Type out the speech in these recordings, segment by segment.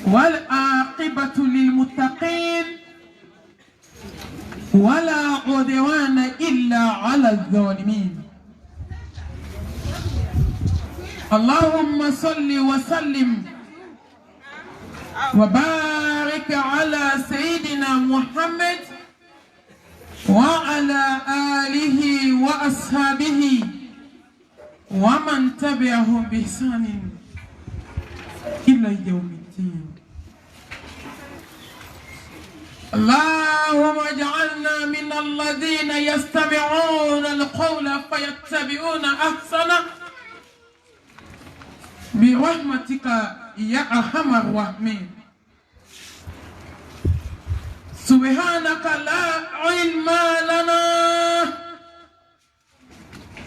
والعاقبة للمتقين ولا عدوان إلا على الظالمين. اللهم صل وسلم وبارك على سيدنا محمد وعلى آله وأصحابه ومن تبعهم بإحسان إلى يوم الدين. اللهم اجعلنا من الذين يستمعون القول فيتبعون أحسنه برحمتك يا أرحم الراحمين. سبحانك لا علم لنا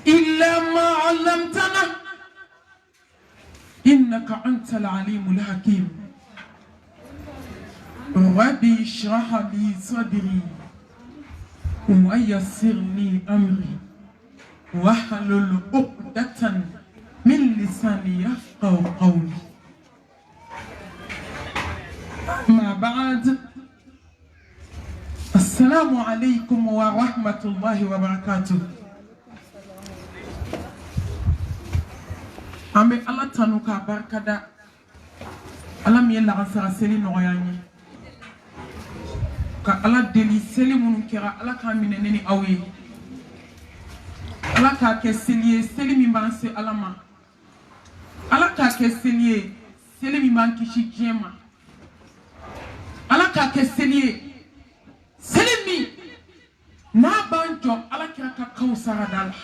إلا ما علمتنا إنك أنت العليم الحكيم. ربي اشرح لي صدري ويسر لي أمري واحلل عقدة من لساني يفقهوا قولي. ما بعد، السلام عليكم ورحمة الله وبركاته. أمي الله تنوكا بركدا ألم يلا غسر سلي نغياني كألا دلي سلي منكرا ألا كامين نني أوي ألا كاكسلي سلي مبانسي ألما ألا كاكسلي سلي مبانكشي جيما ألا كاكسلي سلي مي نابانجو ألا كاكاوسارا دالا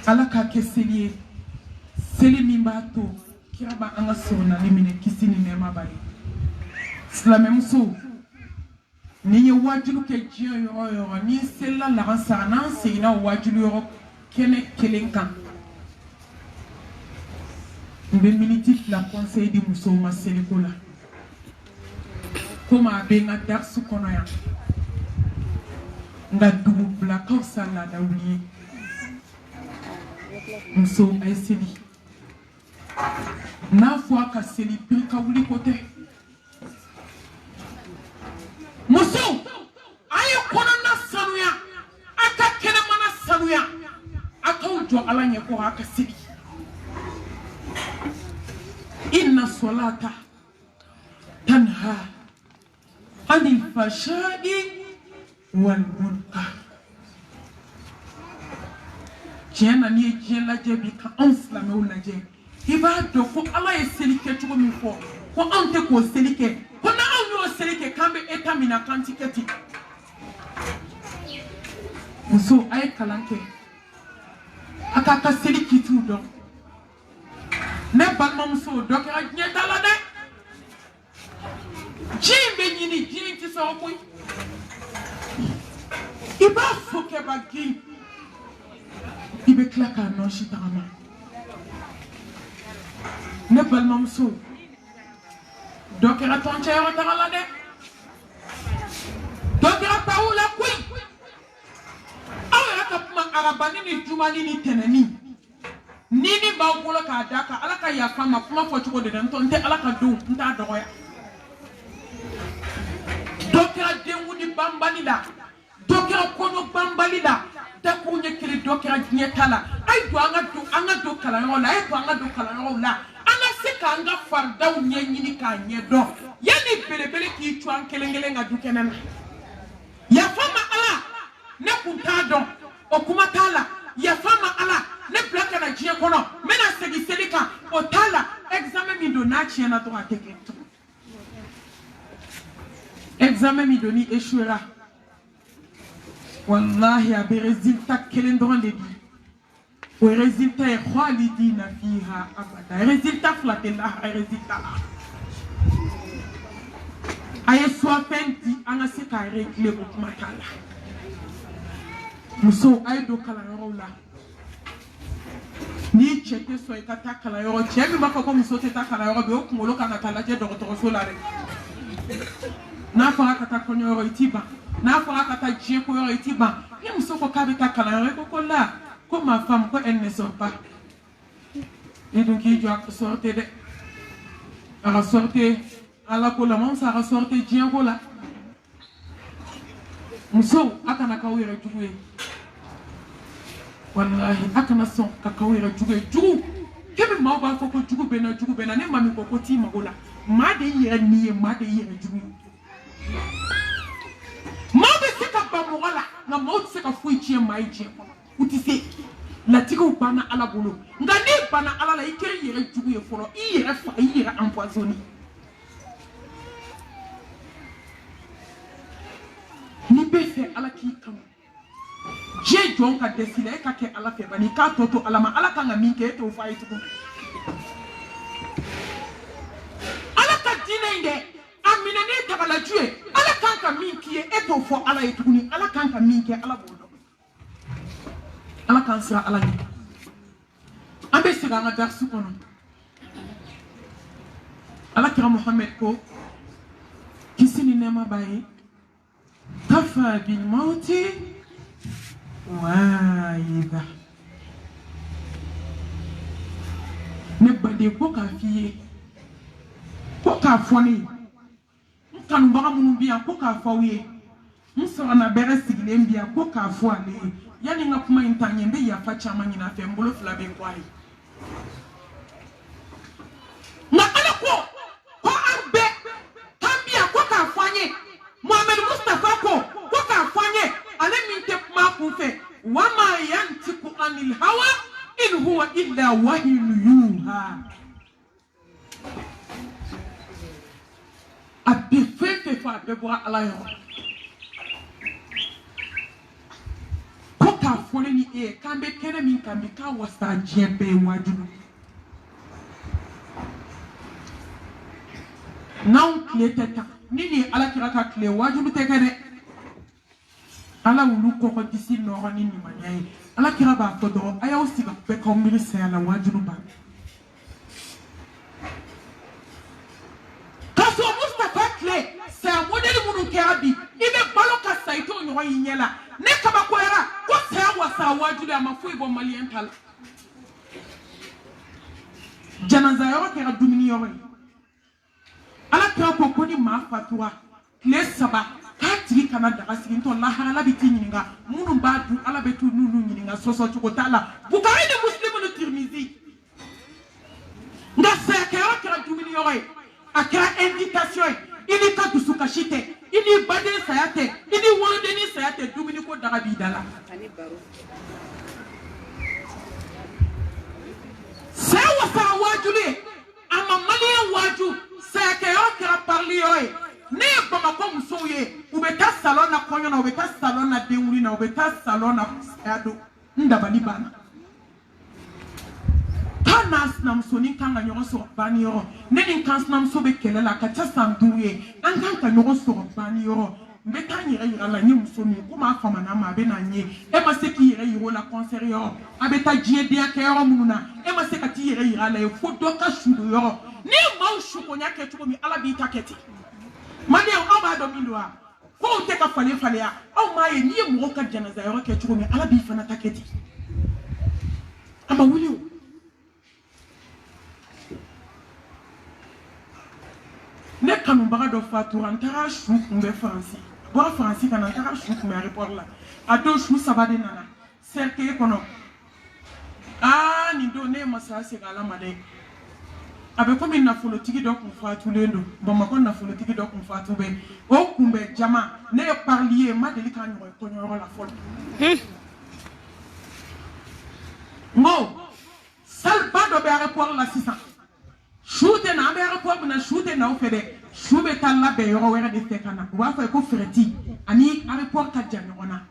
ala ka ke seli min b'a to kira ba an ka sɔrɔnali minɛ kisi ni nɛɛma bari. Silamɛmuso, ni ye wajilu kɛ diɲɛ yɔrɔ o yɔrɔ ni selila lagansara n'an seginna o wajilu yɔrɔ kɛnɛ kelen kan, n bɛ miniti 2 conseil di musow ma seliko la komi a bɛ n ka darisu kɔnɔ yan nka dugubilakaw sa laadaw ye. Muso ay seli n'a fɔ a ka seli biri ka wuli ko tɛ. Muso a ye kɔnɔna sanuya, a ka kɛnɛmana sanuya, a k'aw jɔ Ala ɲɛ kɔrɔ a ka seli. Inna solata tanha anil fahsha'i wal munkar. Tiɲɛ ni ye diɲɛ lajɛ bi ka anw silamɛw lajɛ, i b'a dɔn ko Ala ye seli kɛ cogo min fɔ, ko anw tɛ k'o seli kɛ, ko n'anw y'o seli kɛ k'an bɛ état min na k'an ti kɛ ten. Muso, a ye kalan kɛ, a k'a ka seli kitiw dɔn. Ne balimamuso, dɔ kɛra diɲɛ ta la dɛ. Diɲɛ in bɛ ɲini, diɲɛ in tɛ sɔrɔ koyi. I b'a fɔ kɛba gɛn. I bɛ tila k'a nɔsi tagama. Ne balimamuso, dɔ kɛra tɔncɛyɔrɔ taga la dɛ, dɔ kɛra taw la koyi. Aw yɛrɛ ka kuma arabani ni jumani ni tɛnɛni, ni ni b'aw bolo k'a da kan Ala ka yafa n ma kuma fɔ cogo de la, n tɛ Ala ka don n t'a dɔgɔya. Dɔ kɛra denkundi banbali la, dɔ kɛra kɔnɔ banbali la. Dakuru ɲɛ kelen dɔ kɛra diɲɛ ta la. A ye don an ka don kalanyɔrɔ la, a ye don an ka don kalanyɔrɔw la. An ka se k'an ka faridaw ɲɛɲini k'a ɲɛ dɔn yanni belebele k'i cu an kelen kelen ka du kɛnɛ na. Yafa n ma Ala, ne kun t'a dɔn, o kuma t'a la. Yafa n ma Ala, ne bila ka na diɲɛ kɔnɔ, n bɛna segin seli kan, o t'a la. Examen min don n'a tiɲɛna dɔrɔn a tɛ kɛ tugun. Examen min don ni échouera, wallahi a bɛ résultat kelen dɔrɔn de di. O résultat ye khalidina fiha abada. Résultat fila tɛ lahara résultat la. A ye soifɛn di an ka se k'a régler o kuma t'a la. Muso, a ye don kalanyɔrɔw la. Ni cɛ tɛ sɔn i ka taa kalanyɔrɔ, cɛ min b'a fɔ ko muso tɛ taa kalanyɔrɔ bi, o kunkolo kan ka taa lajɛ dɔgɔtɔrɔso la dɛ. N'a fɔra ka taa kɔɲɔyɔrɔ i t'i ban, n'a fɔra ka taa diɲɛ koyɔrɔ i t'i ban. Ni muso ko k'a bɛ taa kalanyɔrɔ, i ko ko la, Comme ma femme, quand elle ne sort pas. Et donc, il doit sortir de. Elle a sorti à la colamon, ça a sorti Diagola. Muso, akana kawira jugue. Wallahi, akana son kakawira jugue. Jugu. Kebe ma ba foko jugu bena ne mami ko koti magola. Ma de yere niye, ma de yere jugu. Ma be se ka ba mogala, na ma o se ka fui tie mai tie. Uti se la tigo bana ala bolo. Nga ni bana ala la ikere yere jugu ye folo. I yere fa, I yere empoisonné. Ni be fe ala ki kam. Je jon ka desile ka ke ala fe bani ka toto ala ma ala ka nga minke to fa itu. Ala ka dina inde amina ne ta bala jue ala kan ka minki e to fo ala itu ni ala kan ka minke ala bodo. Ala kan sira ala ni. Ambe sira nga darsu kono. Ala kira Muhammad ko kisini nema baye كفى بالموت واعظا نبدي بوكا فيه بوكا فوني كان بغامون بيا بوكا فوي مسوانا برسيغلين بيا بوكا فوالي يعني ngakuma intanye mbe ya facha manyina fe mbolo flabe kwai na ala ko ambe tambia booka fanye Mohamed Mustafa ko ka fanye ale min te ma ku fe wa ma yantiku anil hawa in huwa illa wahyun yuha abi fe fa be bo ala yo ko ka fone ni e kambe kene min kambe ka wasa jembe wajulu now cleteta nini ala kiraka kle wajulu tekene ala wulu koko disi noro nini manyaye ala kira ba fodo aya usiga beka umiri se ala wajulu ba kaso Mustafa kle sa modeli munu kerabi ibe baloka saito nyo yinyela ne kaba kwera ko sa wasa wajulu amafu ibo malien tal janaza yoro kera dumini yoro ala kira ko koni ma fatwa le saba katri kana daga sigin to la hala biti nyinga munu badu ala betu nunu nyinga soso chuko tala bukari de muslimu no tirmizi nga sa kira kira dumini yoro akira invitation ini ka dusuka shite ini bade sayate ini wonde ni sayate dumini ko daga bidala sawa sa wajule ama mali waju Seke kira parli yoy ne bama ko musoye ubeta salon na konyo na ubeta salon na deuri na ubeta salon na ado ndabali bana tanas na msoni kanga nyogo so bani yo ne ni kans na msobe kelela ka tsa nduye an kan ka nyogo so bani yo mbeta nyira yira la ni msoni kuma fama na ma be na nye e ma se ki yira yiro la concert yo abeta jie dia ke yo mununa e ma se ka ti yira yira la e fodo ka shudo yo ni mau shukonya ke tuko mi ala bi taketi mane o ba do mindwa ko te ka fale ya o ma ye ni mo ka janaza yo ke tuko mi ala bi fana taketi ama wuli ne kanu baga do fatu antara shu kumbe France bo France kana antara shu kumbe aéroport la ado shu sabade nana cercle kono ni do ne masa se gala made abe ko min na folotigi do kun fatu lendo bama ko na folotigi do kun fatu be o kumbe jama ne parlier ma deli kan nyoy ko nyoro la fol mo salba do be aéroport la 600 shoote na be aéroport na shoote na o fede shube talla be yoro wera de tekana wa fa ko freti ani aéroport ka janona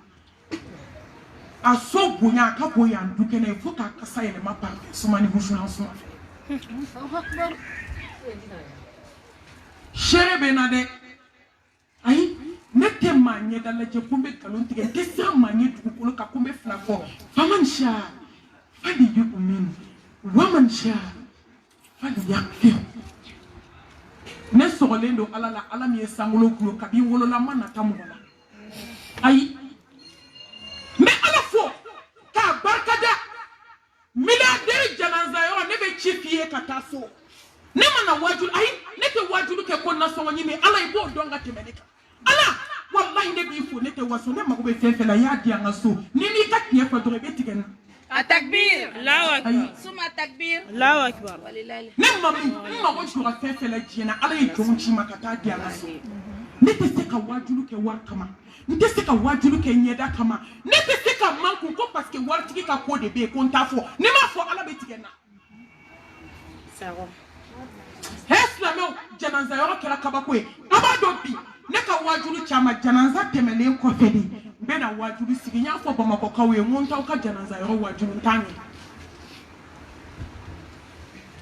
aso bunya ka boya ndukene fo ka kasa yele ma parle sumani bushuna suma Shere benade ai nete manye dala je kumbe kalonti ke tesa manye tukolo ka kumbe flafo faman sha fadi yu umin waman sha fadi yakfi ne sogolendo alala alami sangulo kulo kabi wolo la mana tamugola ai me ala fo ka barkada chifie kataso ne mana wajulu ai ne te wajulu ke ko na so woni me ala ibo donga temeleka ala wallahi ne bi fu ne te waso ne mago be fefe la ya dia ngaso ni mi ka tie fa dore betigen التكبير الله أكبر ثم التكبير الله أكبر ولله ما وش هو فيفي لجينا على يجون شيء ما كتادي أنا نتسيك واجلو كواركما نتسيك واجلو كنيدا كما نتسيك مانكو كو باسكي وارتيكي كودي بي كونتافو نما فو على بيتينا سوا هسلا مو جنازة يورا كلا كباكوي أبادو بي neka wajulu chama janaza temele ko fedi bena wajulu siginya fo bama ko kawe ngonta ka janaza yo wajulu ntangi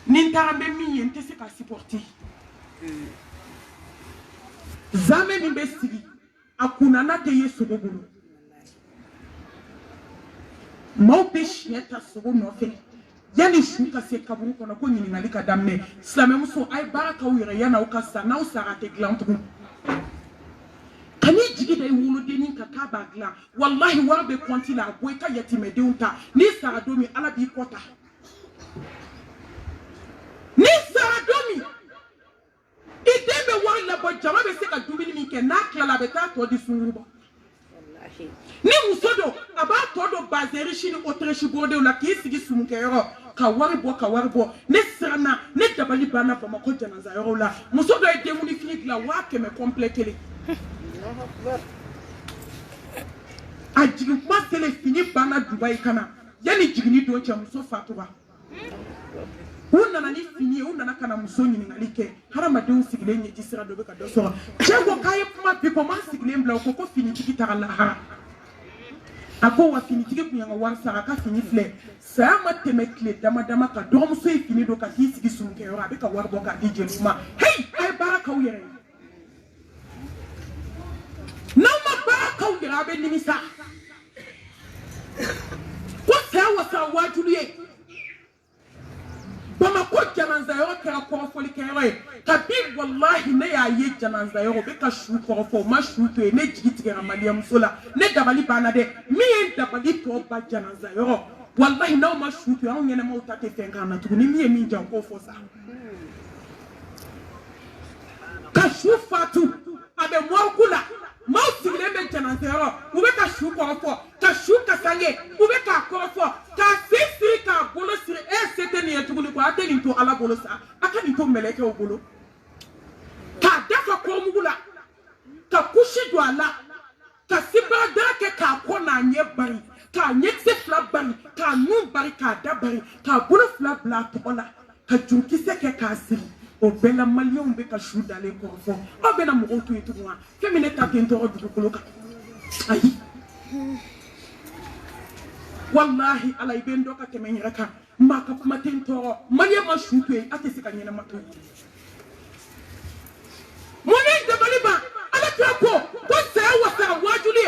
nintarambe mi yente se ka supporter zame ni besigi akuna na te yeso gogulu mo bish yeta sogo no fe yani shuka se kaburu kono ko nyini ngalika damme slame muso ay baraka wire yana ukasa na usarate glantu kani jigi da wulu denin ka ka bagla wallahi warbe konti la boy ka yetime de unta ni sara domi ala bi kota ni sara domi idebe wala bo jama be se ka dubini mi ke na kala be ta to di suruba wallahi ni musodo aba to do bazeri shini otreshi bode la ki sigi sumu ke yoro ka warbo ne srana ne dabali bana ba mako janaza yoro la musodo e demuni fini la wa ke me compléter a jigin kuma sele fini bana Dubai kana yani jigini do che muso fatuwa unana ni fini unana kana muso nyini ngalike harama de usigile nye jisira do be ka do so chego kai kuma bi ko man sigile mbla ko fini tikita la ha ako wa fini tike kunyanga warsa ka fini fle sama temekle dama ka do muso fini do ka hisigi sumke yo abe ka warbo ka dijeluma hey ay baraka uyere nama baraka uyere abe nimisa ko sawa sa wajuliye bama ko janaza yo ka ko foli kere kabir wallahi ne ya ye janaza yo be ka shu ko fo ma shu to ne jigiti ga maliam sola ne dabali bana de mi en dabali to ba janaza yo wallahi na ma shu to an yene mo ta te fenga na to ni mi e mi jan ko fo sa ka shu fatu abe mo kula ma sigile be janaza yo u be ka shu ko fo ka shu ka sange u be ka ko fo ka sisi ka bolo sire e sete ni etuguli ko ateli to ala bolo sa akani to meleke o bolo ka dafa ko mugula ka kushi do ala ka siba dake ka ko na nye bari ka nye se fla bari ka nu bari ka da bari ka bolo fla bla to ola ka junki se ke ka siri o bela malion be ka shu dale ko fo o bena mo to etugwa femine ta kento o dukulu ka ayi wallahi ala ibendo ka temenyira ka maka kuma tento maliya ma shutwe ate sika nyina mato moni de baliba ala twako ko se wasa wajuli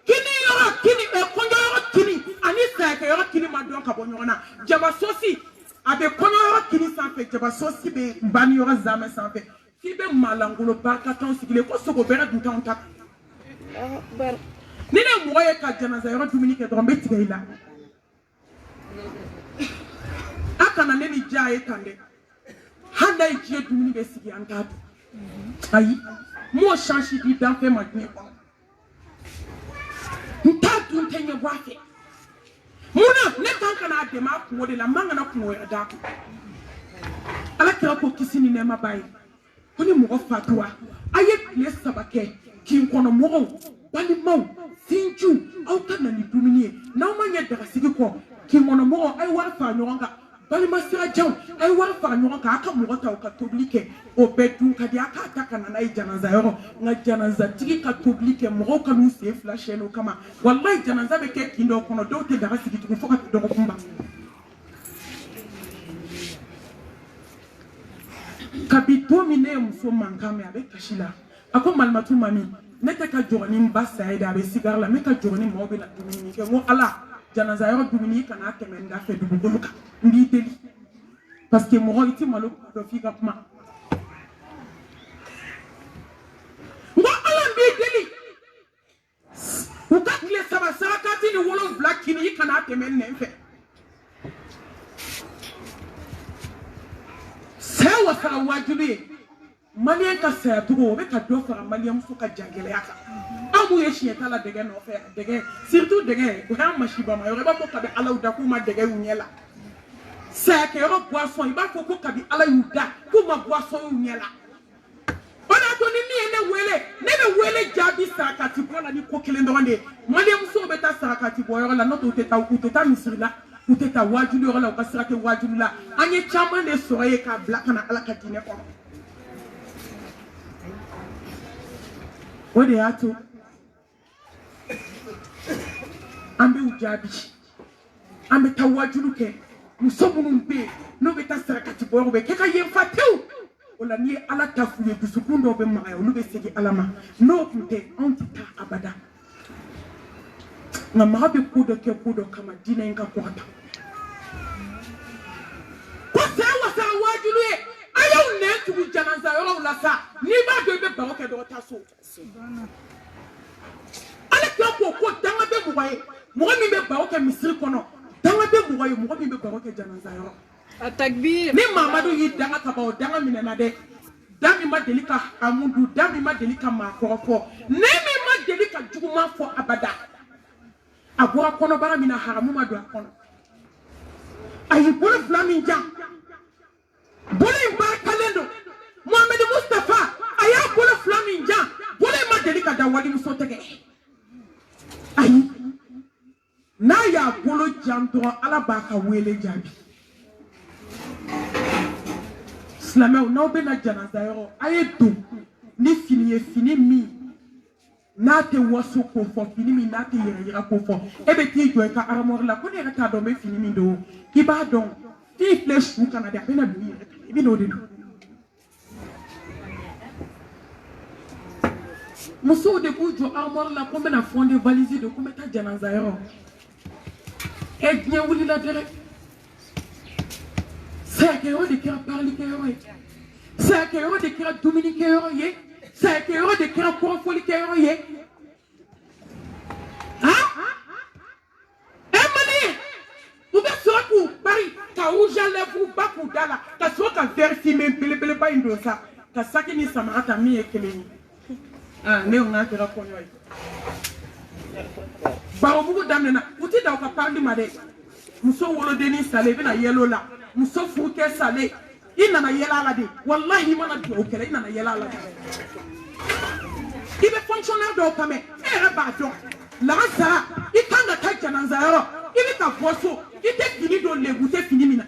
kini yoro kini e konyo yoro kini ani sa ke yoro kini ma don ka bonyona jaba sosi abe konyo yoro kini sanfe jaba sosi be bani yoro zame sanfe fibe malangulo barka ton sigile ko soko bera du tan tak bar nina moye ka janaza yoro Dominique dombe tigela akana neni jaye tande handa ijie dumuni be sigi antatu ayi mo change di dan fe magni ko ntatu ntenye wafe muna ne tanka na de ma ko de la manga na ko ya da ala kira ko kisini ne ma bayi ko ni mo fatwa aye le sabake kin kono mo bani maw sinju au kana ni dumuni na ma nya daga sigi ko kin kono mo ay war fa nyonga bali masira jaw ay war fa nyonga ka aka mo ta ka toblike o bedun ka dia ka taka na nay janaza yoro nga janaza tigi ka toblike mo ka nu se flash no kama wallahi janaza be ke kindo kono do te daga sigi tu foka do ko kumba kabito mine muso mankame abe kashila ako malmatu mami nete ka jogoni mbasa ida be sigar la meka jogoni mo be na dumini ke mo ala janaza yoro dumini kana temenda fe dubu goluka mbi teli parce que mo iti malo do fika kuma ngo ala mbi teli ukakle saba sakati ni wolo black ni kana temen ne fe wasara wajulu malien ka saya tugo be ka do fara malien fu ka jangele aka amu ye shieta la dege no fe dege surtout dege ko ha mashiba ma yore ba ko ka be ala uda kuma dege unyela saya ke ro boisson iba ko ko ka bi ala uda kuma boisson unyela ona to ni ene wele ne be wele jabi sakati bona ni ko kele ndonde malien muso be ta sakati boyo la no to teta misrila uteta wajulu yoro la ko sirake wajulu la anye chama ne soye ka black na ala ka dine ko ode ato ambe ujabi ambe ta wajulu ke musobunu mbe no be ta sarakati boyo be ke ka yem fatiu wala ni ala tafuye dusukundo be mayo no be segi alama no kunte antita abada na mabe kudo ke kudo kama dina inga kwata kwa sewa sa wajulu ayo ne tu janaza yo la sa ni ba do be ba ke do taso ala ko danga be muwaye mo mi be ba ke misiri kono danga be muwaye mo mi be ba ke janaza yo atakbir ni mamadu yi danga ka ba danga minena de dami ma delika amundu dami ma delika ma korofo ne mi ma delika juguma fo abada agora kono bara mina haramu ma do kono ayi bolo flamin jam bolo ba kalendo Mohamed Mustafa aya bolo flamin jam bolo ma delika da wadi muso tege ayi na ya bolo jam to ala ba ka wele jabi Islamel na be na janaza yo aye do ni fini mi na te waso ko fo fini mi na te yira ko fo ebe ti jo ka armor la ko ne ta do me fini mi do ki ba don ti flesh ku kana da be na bi bi no de muso de ku jo armor la ko me na fondé valise de ko me ta janaza yo e bien wuli la dere c'est que on de qui a parlé que c'est que on de qui a Dominique que c'est que on de qui a Corfoli que Emily vous êtes sur pour Paris ka uja levu ba ku dala ka so ka verify me pele ba indo sa ka saki ni samarata mi ekeleni ne on tera ko yoy ba obugo damna uti da ka parli made muso wolo deni sale bina yelo la muso fuke sale ina na yela la de wallahi mana do kele ina na yela la ibe fonctionnaire do kame era ba do la sa ikanga ta jananza yoro ibe ka foso ite fini do legute fini mina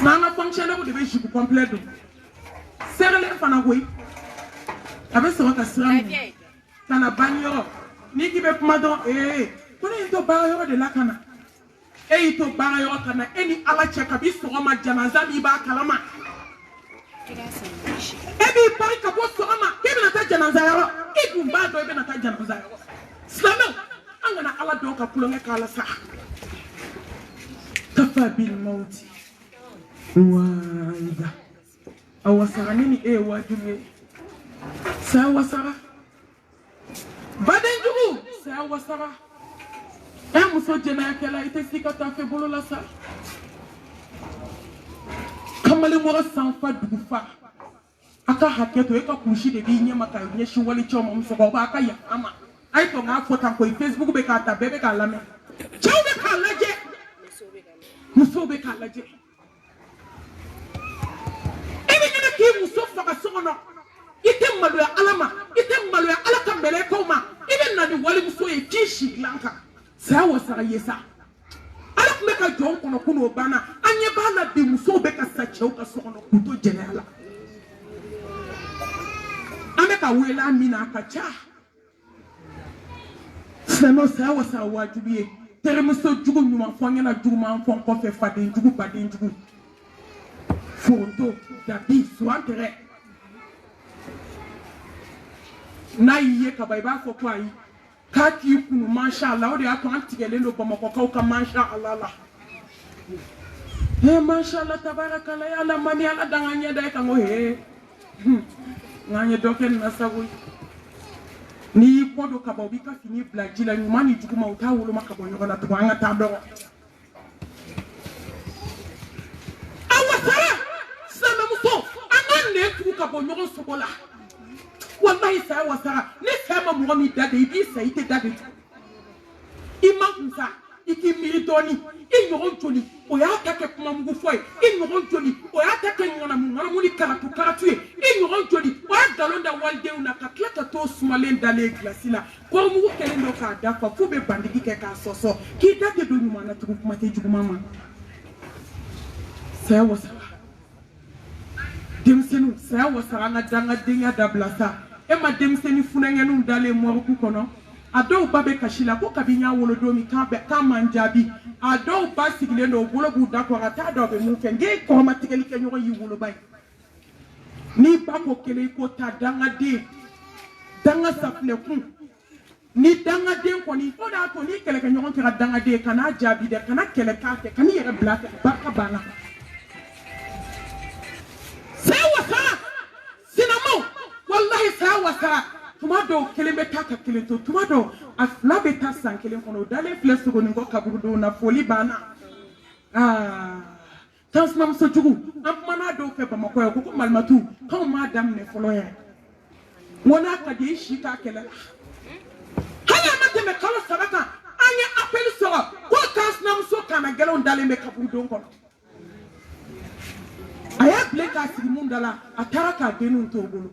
na fonctionnaire de be jibu complet do serele fana goyi abe so ka sram kana banyo ni kibe pumado ko ne to ba yoro de la kana e to bara yo kana eni ala cheka bi so ma janaza bi ba kalama e bi pari ka bo so ma ke bi na ta janaza yo e bu ba do be na ta janaza yo slama angana ala do ka kulonge kala sa kafa bil mauti wa awasara nini wajulu sa wasara baden jugu sa wasara muso jena kala ite sika ta fe bolo la sa kamale mo san fa dufa aka haketo e ka kushi de bi nyama ka nye shi wali chomo mso ko ba ka ya ama ai to nga fota ko Facebook be ka ta bebe ka lame chaw be ka laje muso be ka laje ebe nyana ki muso fa ka sono ite malu ya alama ite malu ya alaka mbele ko ma ibe na ni wali muso e tishi lanka sa wasara yesa ala kuma ka jon kono kuno bana anye bana bi muso be ka sache o ka sono kuto generala ame ka wela mina ka cha seno sa wasara wajibi tere muso jugu nyuma fonye na jugu ma fon ko fe fadin jugu badin jugu foto da bi soantere na yiye ka bai ba fo kwa yi kati kunu mashallah o de ato antigele lo bomoko ka mashallah la mashallah tabarakallah ya la mani ala danganya dai kango nganye doken na sabu ni kodo ka bobi ka fini blajila ni mani juguma utawulo makabo yola to anga tado awasara tu ka bo ɲɔgɔn sogo la wallahi saya wasara ne saya ma mɔgɔ min da de i b'i sa i tɛ da de i ma kunsa i k'i miiri dɔɔni i ɲɔgɔn joli o y'a ta kɛ kuma mugu fɔ ye i ɲɔgɔn joli o y'a ta kɛ ŋanamu ni karatu ye i ɲɔgɔn joli o y'a nkalon da walidenw na ka tila ka t'o sumalen dalen gilasi la kɔrɔmugu kɛlen don k'a dafa f'u bɛ bandigi kɛ k'a sɔsɔ k'i da tɛ don ɲuman na tugun kuma tɛ juguman ma saya wasara denmisɛnninw saya wasara an ka dangadenya dabila sa e ma denmisɛnnin funɛŋɛninw dalen mɔriku kɔnɔ a dɔw ba bɛ kasi la ko kabi n y'a wolo don min k'a man jaabi a dɔw ba sigilen don o bolo b'u da kɔ ka taa dɔw bɛ mun fɛ n k'e kɔrɔmatigɛli kɛ ɲɔgɔn y'i woloba ye n'i ba ko kelen i ko ta dangaden danga safunɛkun ni dangaden kɔni o de y'a to ni kɛlɛkɛɲɔgɔn kɛra dangaden ka n'a jaabi dɛ kana kɛlɛ k'a fɛ ka n'i yɛrɛ bila fɛ barika banna saya wasara sinamaw wallahi saya wasara tuma dɔw kelen bɛ taa ka kelen to tuma dɔw a fila bɛ taa san kelen kɔnɔ o dalen filɛ sogonin kɔ kaburudenw na foli banna kan sinamuso jugu an kumana dɔw fɛ bamakɔ yan ko malimatu k'anw m'a daminɛ fɔlɔ yɛrɛ n ko n'a ka di i si k'a kɛlɛ la hali a ma tɛmɛ kalo 3 kan an ye appel sɔrɔ ko kan sinamuso kana gɛlɛnw dalen bɛ kaburudenw kɔnɔ a y'a bilen k'a sigi mun da la a taara k'a denninw to o bolo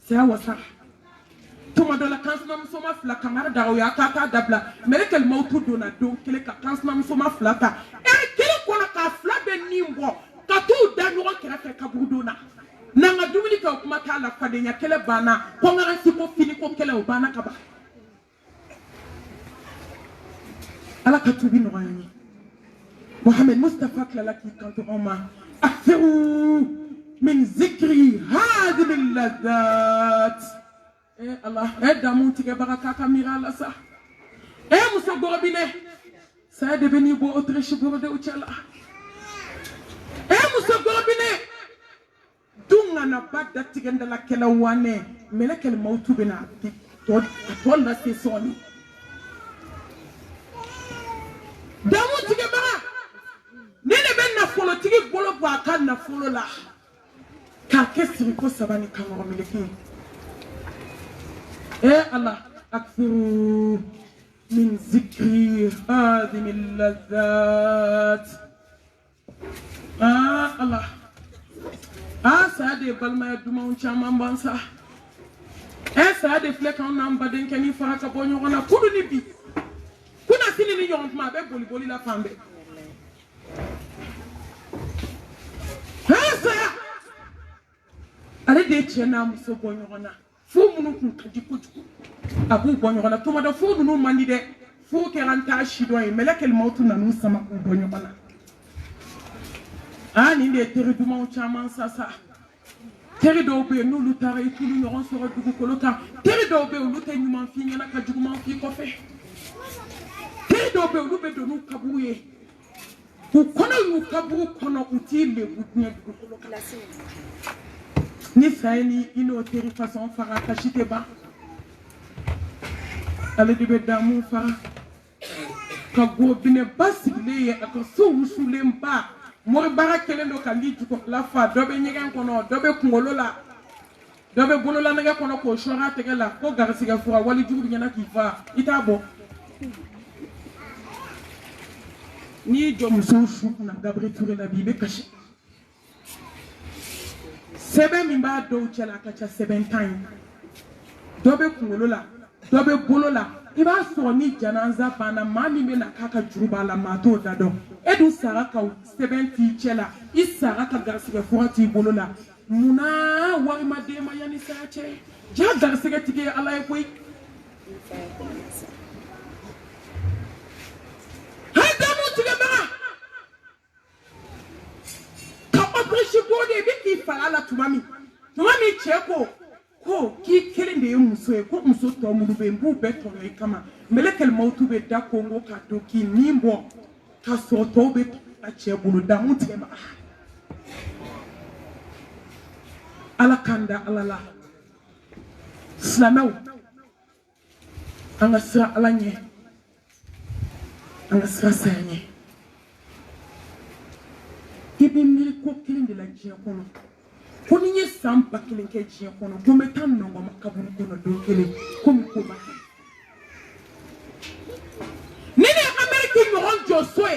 saya wasara tuma dɔ la kan sinamuso ma fila kangari daga o y'a k'a k'a dabila mɛlɛkɛl mawutu donna don kelen ka kan sinamuso ma fila ta kelen kɔnɔ k'a fila bɛ nin bɔ ka t'u da ɲɔgɔn kɛrɛfɛ kaburudenw na n'an ka dumuni kɛ o kuma t'a la fadenya kɛlɛ banna kɔngaransi ko fini ko kɛlɛ o banna ka ban ala ka tubi nɔgɔya n ye Mohamed Mustafa tilala k'i kanto anw ma أكثروا من ذكري هذه اللذات الله دامون تيجي بركة كاميرا لا صح موسى غوربينه سعد بني بو أوتريش بورده وشلا موسى غوربينه دون أنا بعد تيجي ندلا كلا وانه ملك الموت بنا تقول لا سيسوني دامون تيجي بركة nene ben na folo tigi bolo ba kan na folo la ka kesiri ko sabani kan ro miliki Allah akfiru min zikri hadhihi al-ladhat Allah saade balma duma on chama bansa saade flekan nam baden keni faraka bonyo ona kudu ni bi kuna sini ni yon ma be boli la fambe ale de tiɲɛna muso bɔ ɲɔgɔn na fo minnu kun ka di kojugu a b'u bɔ ɲɔgɔn na tuma dɔ fo ninnu man di dɛ fo kɛra n t'a si dɔn ye mɛlɛkɛl mawutu nan'u sama k'u bɔ ɲɔgɔn na nin de ye teri dumanw caman sasa teri dɔw bɛ yen n'olu taara i t'olu ɲɔgɔn sɔrɔ dugukolo kan teri dɔw bɛ yen olu tɛ ɲuman f'i ɲɛna ka juguman f'i kɔfɛ teri dɔw bɛ yen olu bɛ don n'u kaburu ye u kɔnɔ y'u kaburu kɔnɔ u t'i lebu diɲɛ dugukolo kan ni saya ni i n'o teri façon faga kasi tɛ ban ale de bɛ damu faga ka gobinɛba sigilen ye a ka so wusulen ba mɔribaga kɛlen don ka li jukɔrɔla fa dɔ bɛ ɲɛgɛn kɔnɔ dɔ bɛ kunkolo la dɔ bɛ bololanɛgɛ kɔnɔ k'o sɔrɔ a tɛgɛ la ko garisigɛ fura wali jugu ɲɛna k'i fa i t'a bɔ n'i y'i jɔ musow su kunna Gabriel Touré la bi i bɛ kasi sɛbɛn min b'a dɔw cɛ la a ka ca sɛbɛn tan ye dɔ bɛ kunkolo la dɔ bɛ bolo la i b'a sɔrɔ ni janaza banna maa min bɛ na k'a ka juru b'a la maa t'o da dɔn e dun sara ka sɛbɛn t'i cɛ la i sara ka garisigɛ fura t'i bolo la munna wari ma d'e ma yanni saya cɛ ja garisigɛ tigi ye ala ye koyi de bi k'i fala la tuma min cɛ ko k'i kelen de ye muso ye ko muso tɔ minnu bɛ yen n b'u bɛɛ tɔɲɔ i kama mɛlɛkɛl mawutu bɛ da kongo k'a to k'i nin bɔ ka sɔrɔ tɔw bɛ a cɛ bolo damu tigɛ ma ala k'an da ala la silamɛw an ka sira ala ɲɛ an ka sira saya ɲɛ i bɛ miiri ko kelen de la diɲɛ kɔnɔ Koni ye samba kelen ke jiye kono gome tan nongo makaburu kono do kelen komi ko ba nene Amerique ñoron jossoe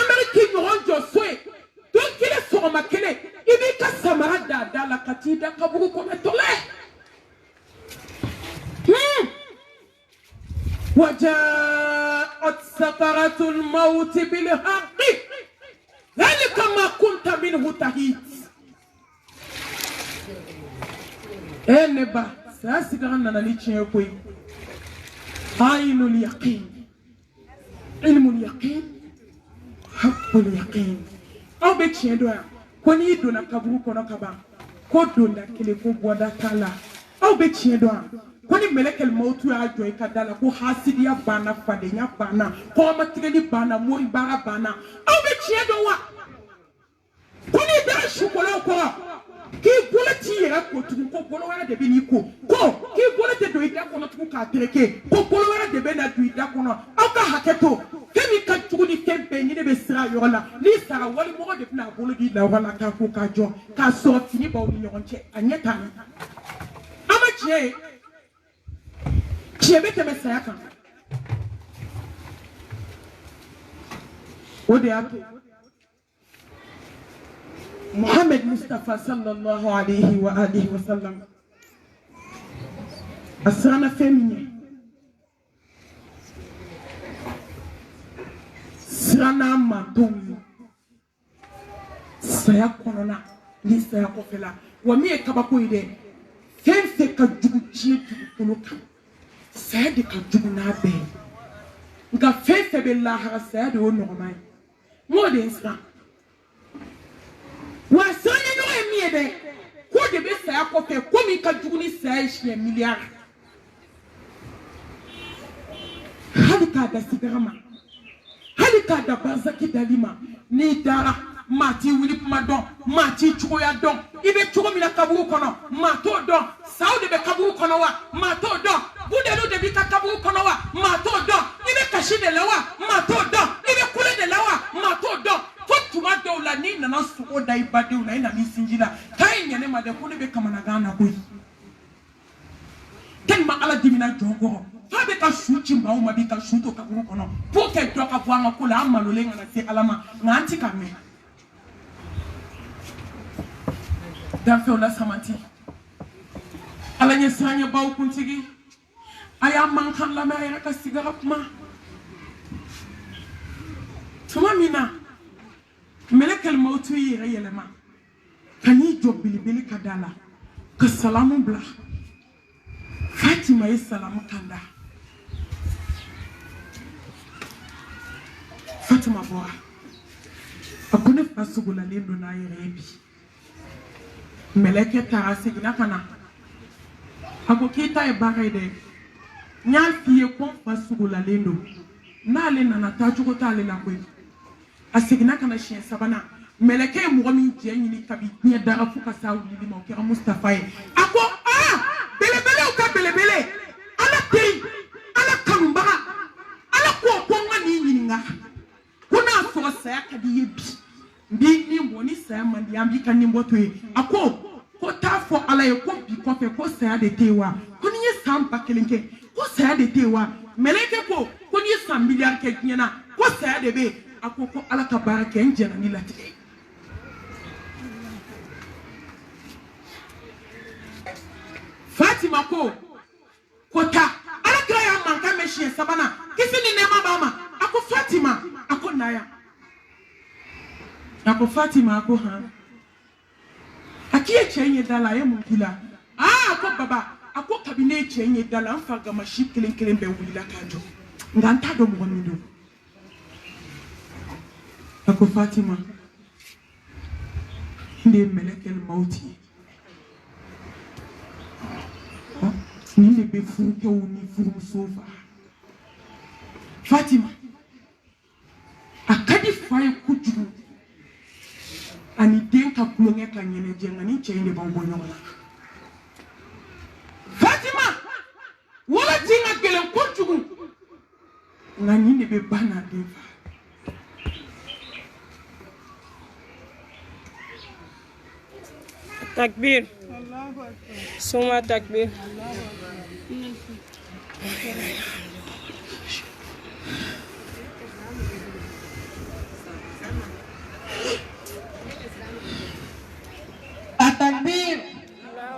Amerique ñoron jossoe do kelen so ma kelen ibi ka samara da la katida kaburu kono tole وجاءت سكرة الموت بالحق ذلك ما كنت منه تحيد neba sasi kana na lichie koi ainul yaqin ilmul yaqin haqqul yaqin aw be chiedo ko ni do na kaburu ko no kaba ko do nda kele ko boda kala aw be chiedo ko ni melekel mautu ya joy kadala ko hasidiya bana fade nya bana ko matigeli bana mori bara bana aw be chiedo wa ko ni da shukolo ko ki bolati yera ko tugu ko bolo wala de be ni ko ki bolati do ida ko no tugu ka tereke ko bolo wala de be na do ida ko no aka haketo kemi ka tugu ni tempe ni de be sira yola ni sara wali mo de na bolo di la wala ka ko ka jo ka so fini ba oni nyonche anyeta ni ama chie be te be saya kan o de ato Muhammad Mustafa sallallahu alayhi wa alihi wa sallam asana feminine sana matongi saya konona ni saya kofela wa mi e kabako ide fense ka jugu chie tukunuka saya de ka jugu na be nga fense be la ha saya de wono mai mo de nsa wa sanya no emiebe ko de be saya ko fe ko mi ka jugu ni saya shi milliard halika da sigrama halika da bazaki dalima ni dara mati wili madon mati chugo ya don ibe chugo mi na kaburu kono mato don saudi be kaburu kono wa mato don budelo de bi ka kaburu kono wa mato don ibe kashide lawa mato don ibe kule de lawa mato don tuma do la ni na suko dai bade una ina ni sinjila kai nyane ma de ko be kamana gana koyi ken ma ala dimina jogo fa be ka shuchi ma o ma be ka shuto ka ko kono po ke to ka bwa ngako la amalo le ngana se alama nganti ka me dan fe ola samati ala nye sanya baw kuntigi aya man kan la ma ya ka sigara kuma tuma mina melekal mautu yere yelema kani jobili bili kadala ka salamu bla Fatima yi salamu kanda Fatima boa akune fasugula lendo na yere bi meleke tarasi gina kana ako kita e barede nya fiye kon fasugula lendo na le na ta chuko ta le na kwe asigna kana shin sabana meleke mo mi je nyini kabi ni dara fuka sa wuli mo kira Mustafa e ako belebele o ka belebele ala tei ala kanumbara ala ko ngani nyini nga kuna so sa ka di yebi bi ni mo ni sa man di ambi kan ni mboto e ako ko ta fo ala e ko bi ko fe ko sa de tewa ko ni sam pakelenke ko sa de tewa meleke ko ni sam milliard ke nyana ko sa de be akoko ala ka baraka njana ni lati Fatima ko kota ala kaya manka meshi sabana kisi ni nema mama ako Fatima ako naya ako Fatima ako ha akiye chenye dala ye mukila ako baba ako kabine chenye dala mfaga mashi kelen be wulila kanjo nganta do mo mindo ako Fatima ndi melekel mauti ni le be furu ke ni furu sofa Fatima akadi faye kuju ani denka kulonge ka nyene jenga ni chende bango nyona Fatima wala tinga gelen kuju ngani ne be bana defa Takbir. Suma takbir. Takbir.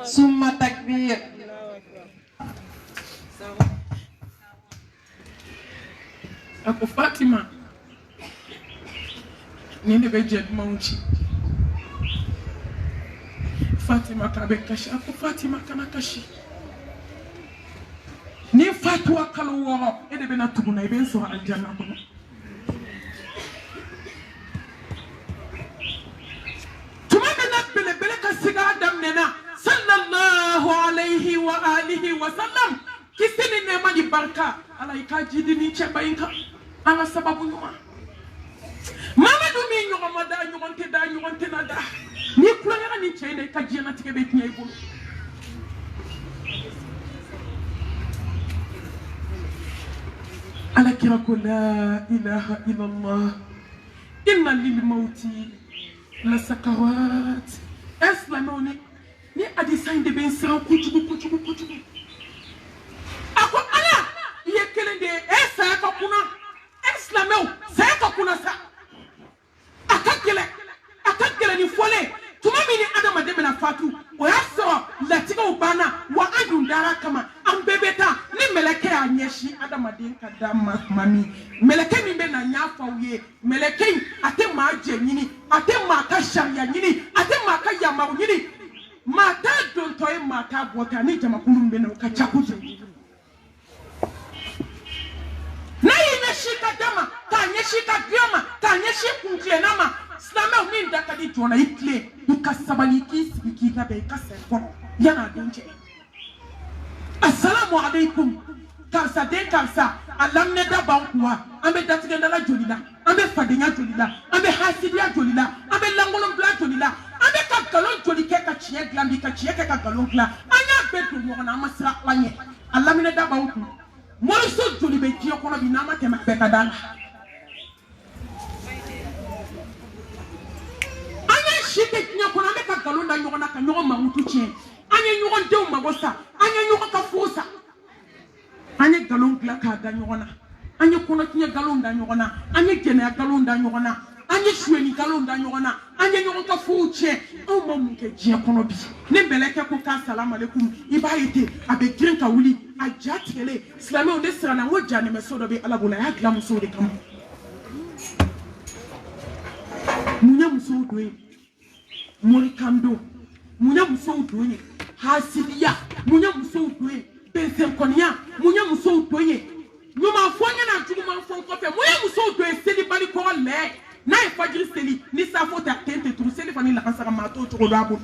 Summa takbir. Ako Fatima. Nini beje mauchi. Fatima kabe kashi. Ako Fatima kana kashi. Ni fatwa kalu woro. Ede bena tuguna iben so aljanna kono. Sallallahu alayhi wa alihi wa sallam kisini nema ni barka ala ikajidi ni cheba inka ala sababu nyuma mama dumi nyuma mada nyugonte na da ni kulanga ni chende ikajia na tikebe kinya ibulu ala kirako la ilaha illallah inna lil mauti la sakarat eslamoni ni adisan de ben sira kuchugu ako ala ye kelende esa ka kuna islameu sa ka kuna sa akakele ni fole tuma mini adama de mena fatu o yaso latiga ubana wa adundara kama ambebeta ni meleke anyeshi adama de kadama mami meleke mi be na nyafa uye meleke ate ma je nyini ate ma ka sharia nyini ate ma ka yamaru nyini mata don toy mata bota ni jama kulum be no ka chakuze na yine shika dama ta nye shika bioma ta nye shikunje nama slama min da kadi jona ikle ukasabali kisiki na be kasefo yana donje assalamu alaikum karsa de karsa alamne da bankuwa ambe datige ndala jolila ambe fadenya jolila ambe hasidia jolila ambe langolon bla jolila ambe ka galon joli ke ka chiye glambi ka chiye ke ka galon gla anya beto mo na masra wanye alamne da banku mo so joli be jiyo kono bi na ma tema be ka dala anya shite kinya kono ambe ka galon da nyona ka nyogo mamutu chiye anya nyogo dew magosa anya nyogo ka fusa anya galon gla ka da nyona anya kono kinya galon da nyona anya gene galon da nyona anya shweni galon da nyona anya nyona ka fuche o mamu ke je kono bi ne beleke ko ka salam alaikum ibayete abe girin ka wuli a jatele islamé on desra na wajja ne mesodo be alabula ya gla muso de kam munya muso doye mori kando munya muso doye hasidiya munya muso doye bensen konya munya muso doye nyuma fonya na juma fon ko fe munya muso doye seli bali ko le na e fajiri seli ni sa fota tente turu seli fani la kasara mato to do abu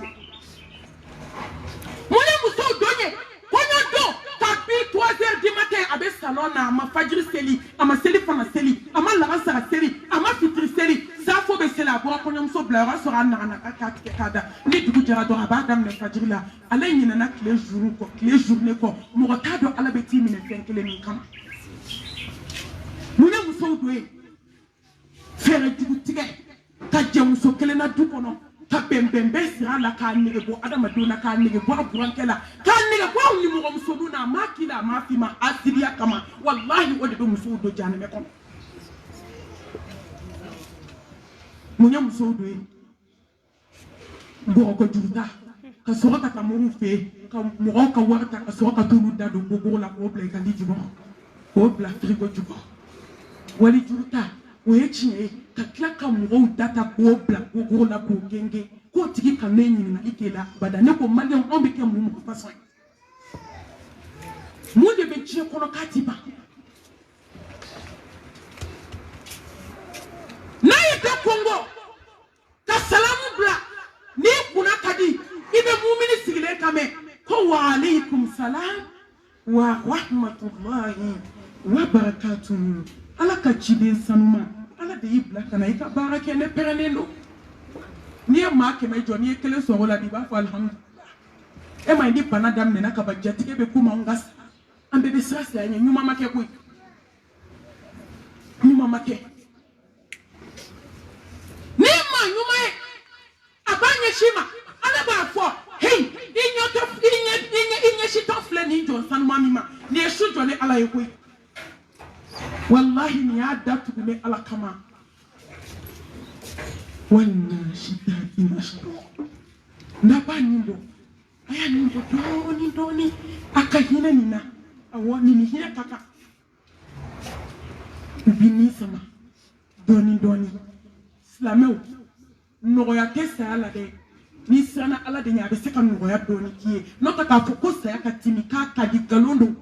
munya muso doye konya do kapi 3h du matin abe salon na ma fajiri seli ama seli fana seli ama la kasara seli ama fitri seli sa fo be sela bo konya muso bla sora na kada ni dugu jara do abadam ne fajiri la ala nyina na clé journée ko mo ta do ala be timine fenkele min kama munya muso doye fere dugu tige ka jamuso kele na du kono ka bembembe sira la ka nige bo adama do na ka nige bo burankela ka nige bo ni mo muso do na makila mafima asiria kama wallahi wode do muso do jane me kono munya muso do bo ko juruta ka soro ka mo fe ka mo ka warta ka soro ka tulu da do bo la ko ble ka lijibo ko bla frigo jubo wali juruta wechi ka klaka mo data ko bla ko la ko genge ko tigi ka nenyi na ikela badane ko mali on be ke mo ko façon mo de be chi ko no katiba na ite kongo ka salamu bla ni kuna kadi ibe mu'mini sigile kame ko wa alaikum salam wa rahmatullahi wa barakatuh ala ka chiden sanuma ala de ibla kana ika baraka ne perenendo ni ma ke me joni e kele so wala di ba fa alhamdulillah e ma ndi panadam ne naka bajati e be kuma ngas ambe be stress ya nyuma make ko nyuma make ni ma nyuma e abanye shima ala ba fo jɔ sanuma min ma nin ye su jɔ ni ala ye koyi wallahi nin y'a datugu ni ala kama والناشطات نشطا ndaba nindo aya nindo doni akahina nina awo nini hina kaka ubini sama doni silamɛw nɔgɔya tɛ saya la dɛ ni siranna ala de ɲɛ a bɛ se ka nɔgɔya dɔɔni k'i ye n'o tɛ k'a fɔ ko saya ka timi k'a ka di nkalon don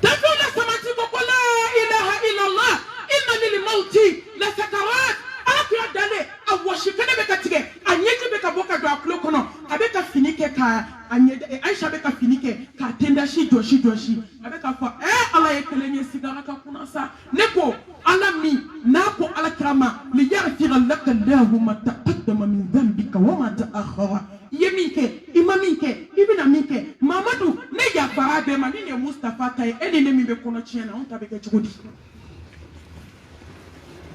dafɛw la samati ko la ilaha illallah inna lil mauti la sakarat ala kira dale a wɔsi fɛnɛ bɛ ka tigɛ a ɲɛji bɛ ka bɔ ka don a tulo kɔnɔ a bɛ ka fini kɛ ka a ɲɛ Aisha bɛ ka fini kɛ k'a tendasi jɔsi a bɛ ka fɔ ala ye kelen ye sigara ka kunna sa ne ko ala min n'a ko ala kira ma li yaghfira laka Allahu ma taqaddama min dhanbika wa ma ta'akhkhara i ye min kɛ i ma min kɛ i bɛna min kɛ Mamadu ne yafara bɛɛ ma ni nin ye Mustafa ta ye e ni ne min bɛ kɔnɔ tiɲɛ na anw ta bɛ kɛ cogo di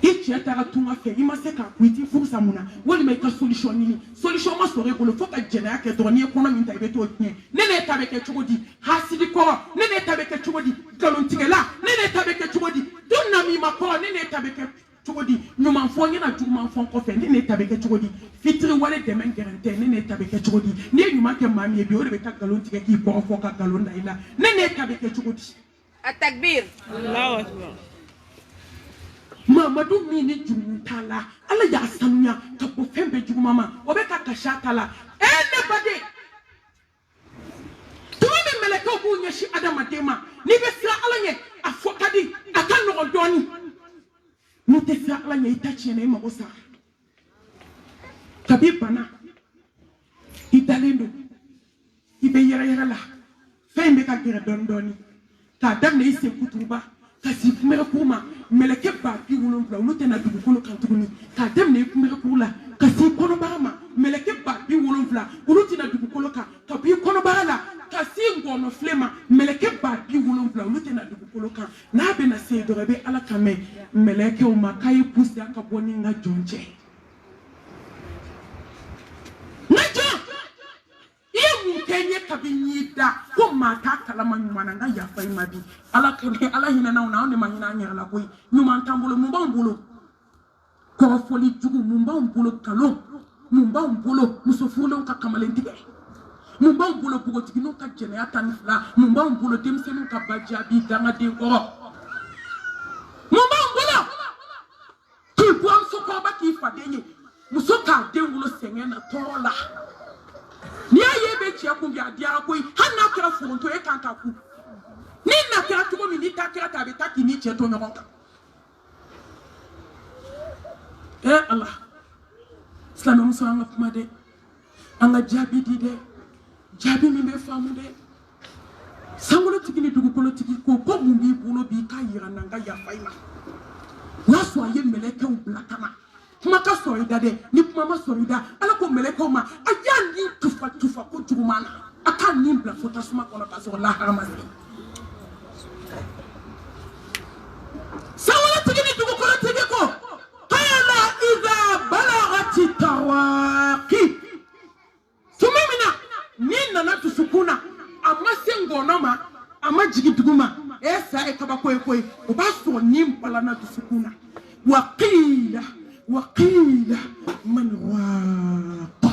i cɛ taara tunga fɛ i ma se k'a kun i t'i furusa mun na walima i ka solution ɲini solution ma sɔrɔ i bolo fo ka jɛnɛya kɛ dɔrɔn n'i ye kɔnɔ min ta i bɛ t'o tiɲɛ ne n'e ta bɛ kɛ cogo di hasidi kɔrɔ ne n'e ta bɛ kɛ cogo di nkalontigɛla ne n'e ta bɛ kɛ cogo di du namima kɔrɔ ne n'e ta bɛ kɛ cogo di ɲuman fɔ ɲɛna juguman fɔ kɔfɛ ne n'e ta bɛ kɛ cogo di fitiri wale dɛmɛ gɛrɛntɛ ne n'e ta bɛ kɛ cogo di n'i ye ɲuman kɛ maa min ye bi o de bɛ ka nkalon tigɛ k'i kɔrɔ fɔ ka nkalon da i la ne n'e ta bɛ kɛ cogo di التكبير الله أكبر Mamadu min ni jurumu t'a la ala y'a sanuya ka bɔ fɛn bɛɛ juguman ma o bɛ ka kasi a ta la ne baden tuma min mɛlɛkɛw b'u ɲɛsin adamaden ma n'i bɛ siran ala ɲɛ a fɔ ka di a ka nɔgɔn dɔɔni n'i tɛ siran ala ɲɛ i ta tiɲɛna i mago sara kabi bana i dalen don i bɛ yɛrɛyɛrɛ la fɛn in bɛ ka gɛrɛ dɔɔni k'a daminɛ i sen kuturuba ka si kunbɛrɛkuru ma mɛlɛkɛ 70,000 olu tɛna dugukolo kan tuguni k'a daminɛ i kunbɛrɛkuru la ka si kɔnɔbara ma mɛlɛkɛ 70,000 olu tɛna dugukolo kan ka b'i kɔnɔbara la ka si ngɔnɔfilɛ ma mɛlɛkɛ 70,000 olu tɛna dugukolo kan n'a bɛna se dɔrɔn i bɛ ala kan mɛn mɛlɛkɛw ma k'a ye pusi a ka bɔ ni n ka jɔn cɛ n ka jɔn i ye mun kɛ n ye kabini y'i da ko maa t'a kalama ɲuman na n ka yafa i ma bi ala hinɛnaw na anw de ma hinɛ an yɛrɛ la koyi ɲuman t'an bolo mun b'anw bolo kɔrɔfɔli jugu mun b'anw bolo nkalon mun b'anw bolo muso furulenw ka kamalentigɛ mun b'anw bolo npogotigininw ka jɛnɛya 12 mun b'anw bolo denmisɛnninw ka bajaabi dangaden kɔrɔ mun b'anw bolo k'i bɔ musokɔrɔba k'i faden ye muso k'a den wolo sɛgɛn na tɔɔrɔ la n'i y'a ye e bɛ cɛ kun bi a diyara koyi hali n'a kɛra foronto e kan ka ku ni na kɛra cogo min n'i ta kɛra ta a bɛ taa k'i ni cɛ to ɲɔgɔn kan ala silamɛmuso an ka kuma dɛ an ka jaabi di dɛ jaabi min bɛ faamu dɛ sankolotigi ni dugukolotigi ko ko mun b'i bolo bi k'a yira n na n ka yafa i ma n'a sɔrɔ a ye mɛlɛkɛw bila ka na kuma ka sɔrɔ i da dɛ ni kuma ma sɔrɔ i da ala ko mɛlɛkɛw ma a y'a ni tufa ko juguman na a k'a ni bila fo tasuma kɔnɔ ka sɔrɔ lahara ma se sankolotigi ni dugukolotigi ko qala idha balagati taraqi tuma min na ni nana dusukun na a ma se ngɔnɔ ma a ma jigin dugu ma sa ye kabako ye koyi o b'a sɔrɔ ni balana dusukun na وقيل من راق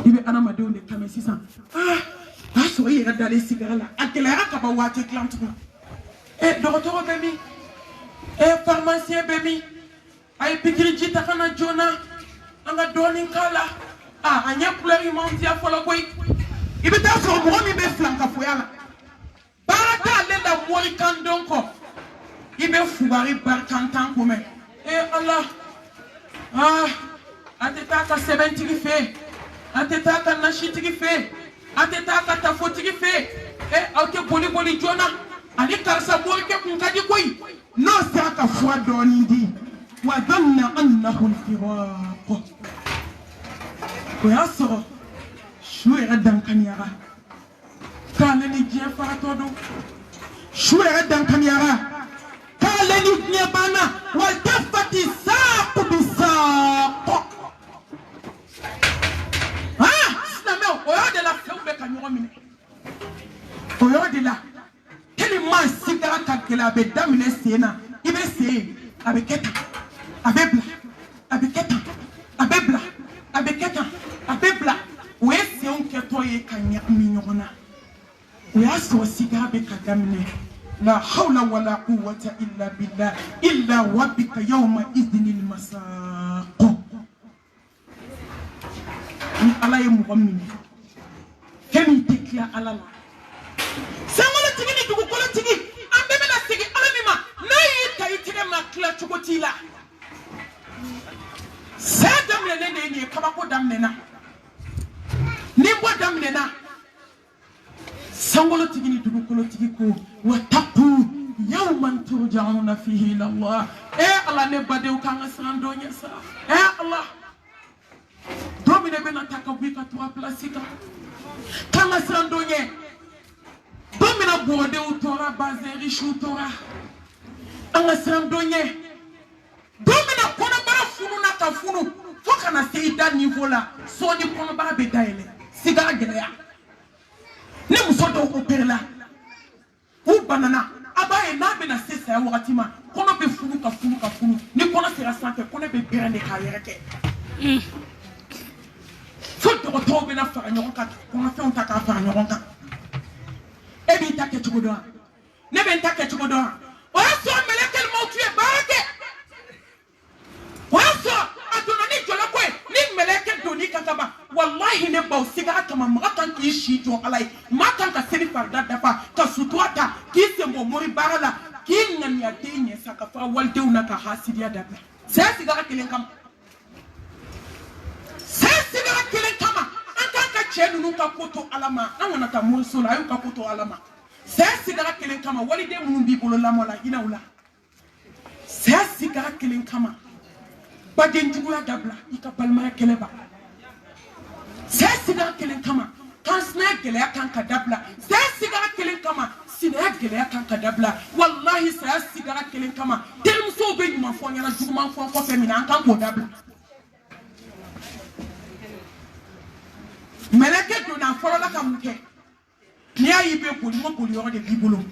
ibe adamadenw de kame sisan a sɔrɔ i yɛrɛ dalen sigara la a gɛlɛyara ka ban waati dilan tugun dɔgɔtɔrɔ bɛ min pharmacien bɛ min a ye pikiri ji ta ka na joona an ka dɔɔnin k'a la a ɲɛ couleur ɲumanw diya fɔlɔ koyi i bɛ taa sɔrɔ mɔgɔ min bɛ filankafoya la baara t'ale la morikan dɔn kɔ i bɛ fugari barikantan ko mɛn ala a tɛ taa ka sɛbɛntigi fɛ yen a tɛ taa ka nasitigi fɛ yen a tɛ taa ka tafotigi fɛ yen aw tɛ boli joona ani karisa morikɛ kun ka di koyi n'o sera ka fura dɔɔnin di wa dhanna annahu al-firaq o y'a sɔrɔ su yɛrɛ dankaniyara k'ale ni diɲɛ faratɔ don su yɛrɛ dankaniyara k'ale ni diɲɛ banna wa tafati saaqu bi saaq silamɛ mine o yɔrɔ de la tellement sigara ka gɛlɛ a bɛ daminɛ sen na i bɛ sen a bɛ kɛ tan a bɛ bila a bɛ kɛ tan a bɛ bila a bɛ kɛ tan a bɛ bila o ye senw kɛtɔ ye ka ɲagami ɲɔgɔn na o y'a sɔrɔ sigara bɛ ka daminɛ la hawla wala quwwata illa billah illa rabbika yawma idhnil masaq ni ala ye mɔgɔ min fɛn min tɛ tila ala la sankolotigi ni dugukolotigi an bɛɛ bɛna segin ala min ma n'a y'i ta i tigɛ ma tila cogo t'i la saya daminɛlen de ye nin ye kabako daminɛna ni bɔ daminɛna sankolotigi ni dugukolotigi ko wattaqu yawman turja'una fihi ila Allah ala ne badenw k'an ka siran dɔ ɲɛ sa ala don min bɛna ta ka bɔ i ka to a pilasi kan k'an ka siran dɔ ɲɛ don min bɔdenw tora bazɛrisiw tora an ka siran dɔ ɲɛ don min kɔnɔbara fununa ka funu fo kana se i da niveau la sɔɔni kɔnɔbara bɛ dayɛlɛ sigara gɛlɛya ni muso dɔw opérela u banana a b'a ye n'a bɛna se saya wagati ma kɔnɔ bɛ funu ka funu ka funu ni kɔnɔ sera sanfɛ kɔnɔ bɛ bɛrɛn de k'a yɛrɛ kɛ fo dɔgɔtɔrɔw bɛna fara ɲɔgɔn kan kɔnɔfɛnw ta k'a fara ɲɔgɔn kan e b'i ta kɛ cogo dɔn ne bɛ n ta kɛ cogo dɔn o y'a sɔrɔ mɛlɛkɛl mawutu ye baara kɛ o y'a sɔrɔ a donna ni jɔlɔkɔ ye ni mɛlɛkɛ donni ka kaba wallahi ne baw sigara kama mɔgɔ kan k'i si jɔ ala ye maa kan ka seli farida dafa ka sutura ta k'i sen bɔ mori baara la k'i ŋaniya den ɲɛ sa ka fara walidenw na ka hasidiya dabila saya sigara kelen kama saya sigara kelen kama an kan ka cɛ ninnu ka ko to ala ma an kana taa moriso la a y'u ka ko to ala ma saya sigara kelen kama waliden minnu b'i bolo lamɔ la hinɛw la saya sigara kelen kama baden juguya dabila i ka balimaya kɛlɛ ba saya sigara kelen kama kansinaya gɛlɛya kan ka dabila saya sigara kelen kama sinaya gɛlɛya kan ka dabila wallahi saya sigara kelen kama terimusow bɛ ɲuman fɔ ɲɛna juguman fɔ kɔfɛ min na an kan k'o dabila mɛlɛkɛ donna a fɔlɔla ka mun kɛ n'i y'a ye bɛ boli n ko boli yɔrɔ de b'i bolo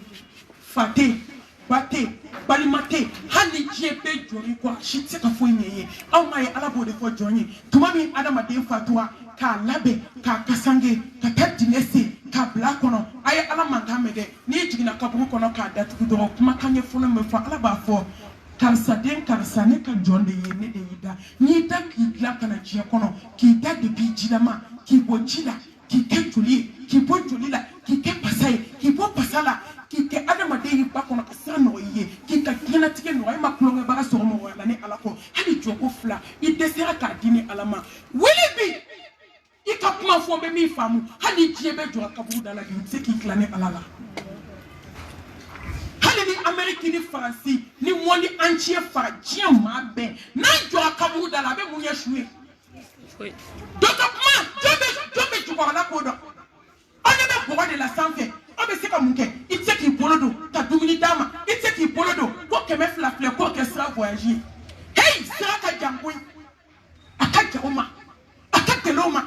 fa tɛ yen ba tɛ yen balima tɛ yen hali ni diɲɛ bɛɛ jɔr'i kɔ a si tɛ se ka foyi ɲɛ i ye anw m'a ye ala b'o de fɔ jɔn ye tuma min adamaden fatura k'a labɛn k'a kasange ka taa dingɛ sen k'a bila a kɔnɔ a ye ala mankan mɛn dɛ n'i jiginna kaburu kɔnɔ k'a datugu dɔrɔn kumakan ye fɔlɔ min fɔ ala b'a fɔ karisa den karisa ne ka jɔn de ye ne de y'i da n'i da k'i dilan ka na diɲɛ kɔnɔ k'i da depuis jilama k'i bɔ ji la k'i kɛ joli ye k'i bɔ joli la k'i kɛ pasa ye k'i bɔ pasa la k'i kɛ adamaden ye ba kɔnɔ ka siran nɔgɔ i ye k'i ka diɲɛlatigɛ nɔgɔ e ma tulonkɛbaga sɔrɔ mɔgɔya la ni ala kɔ hali jɔko fila i dɛsɛra k'a di ni ala ma wuli bi i ka kuma fɔ n bɛ min faamu hali diɲɛ bɛ jɔ a kaburu da la bi i tɛ se k'i tila ni ala la hali ni amɛriki ni faransi ni monde entier fara diɲɛ maa bɛɛ n'an jɔ a kaburu da la a bɛ mun kɛ su ye dɔ ka kuma jɔn bɛ jukɔrɔla ko dɔn aw ɲɛ bɛ bɔgɔ de la sanfɛ aw bɛ se ka mun kɛ i tɛ se k'i bolo don ka dumuni d'a ma i tɛ se k'i bolo don ko 100 filɛ k'o kɛ sira voyage ye hey sira ka jan koyi a ka jan o ma a ka gɛlɛn o ma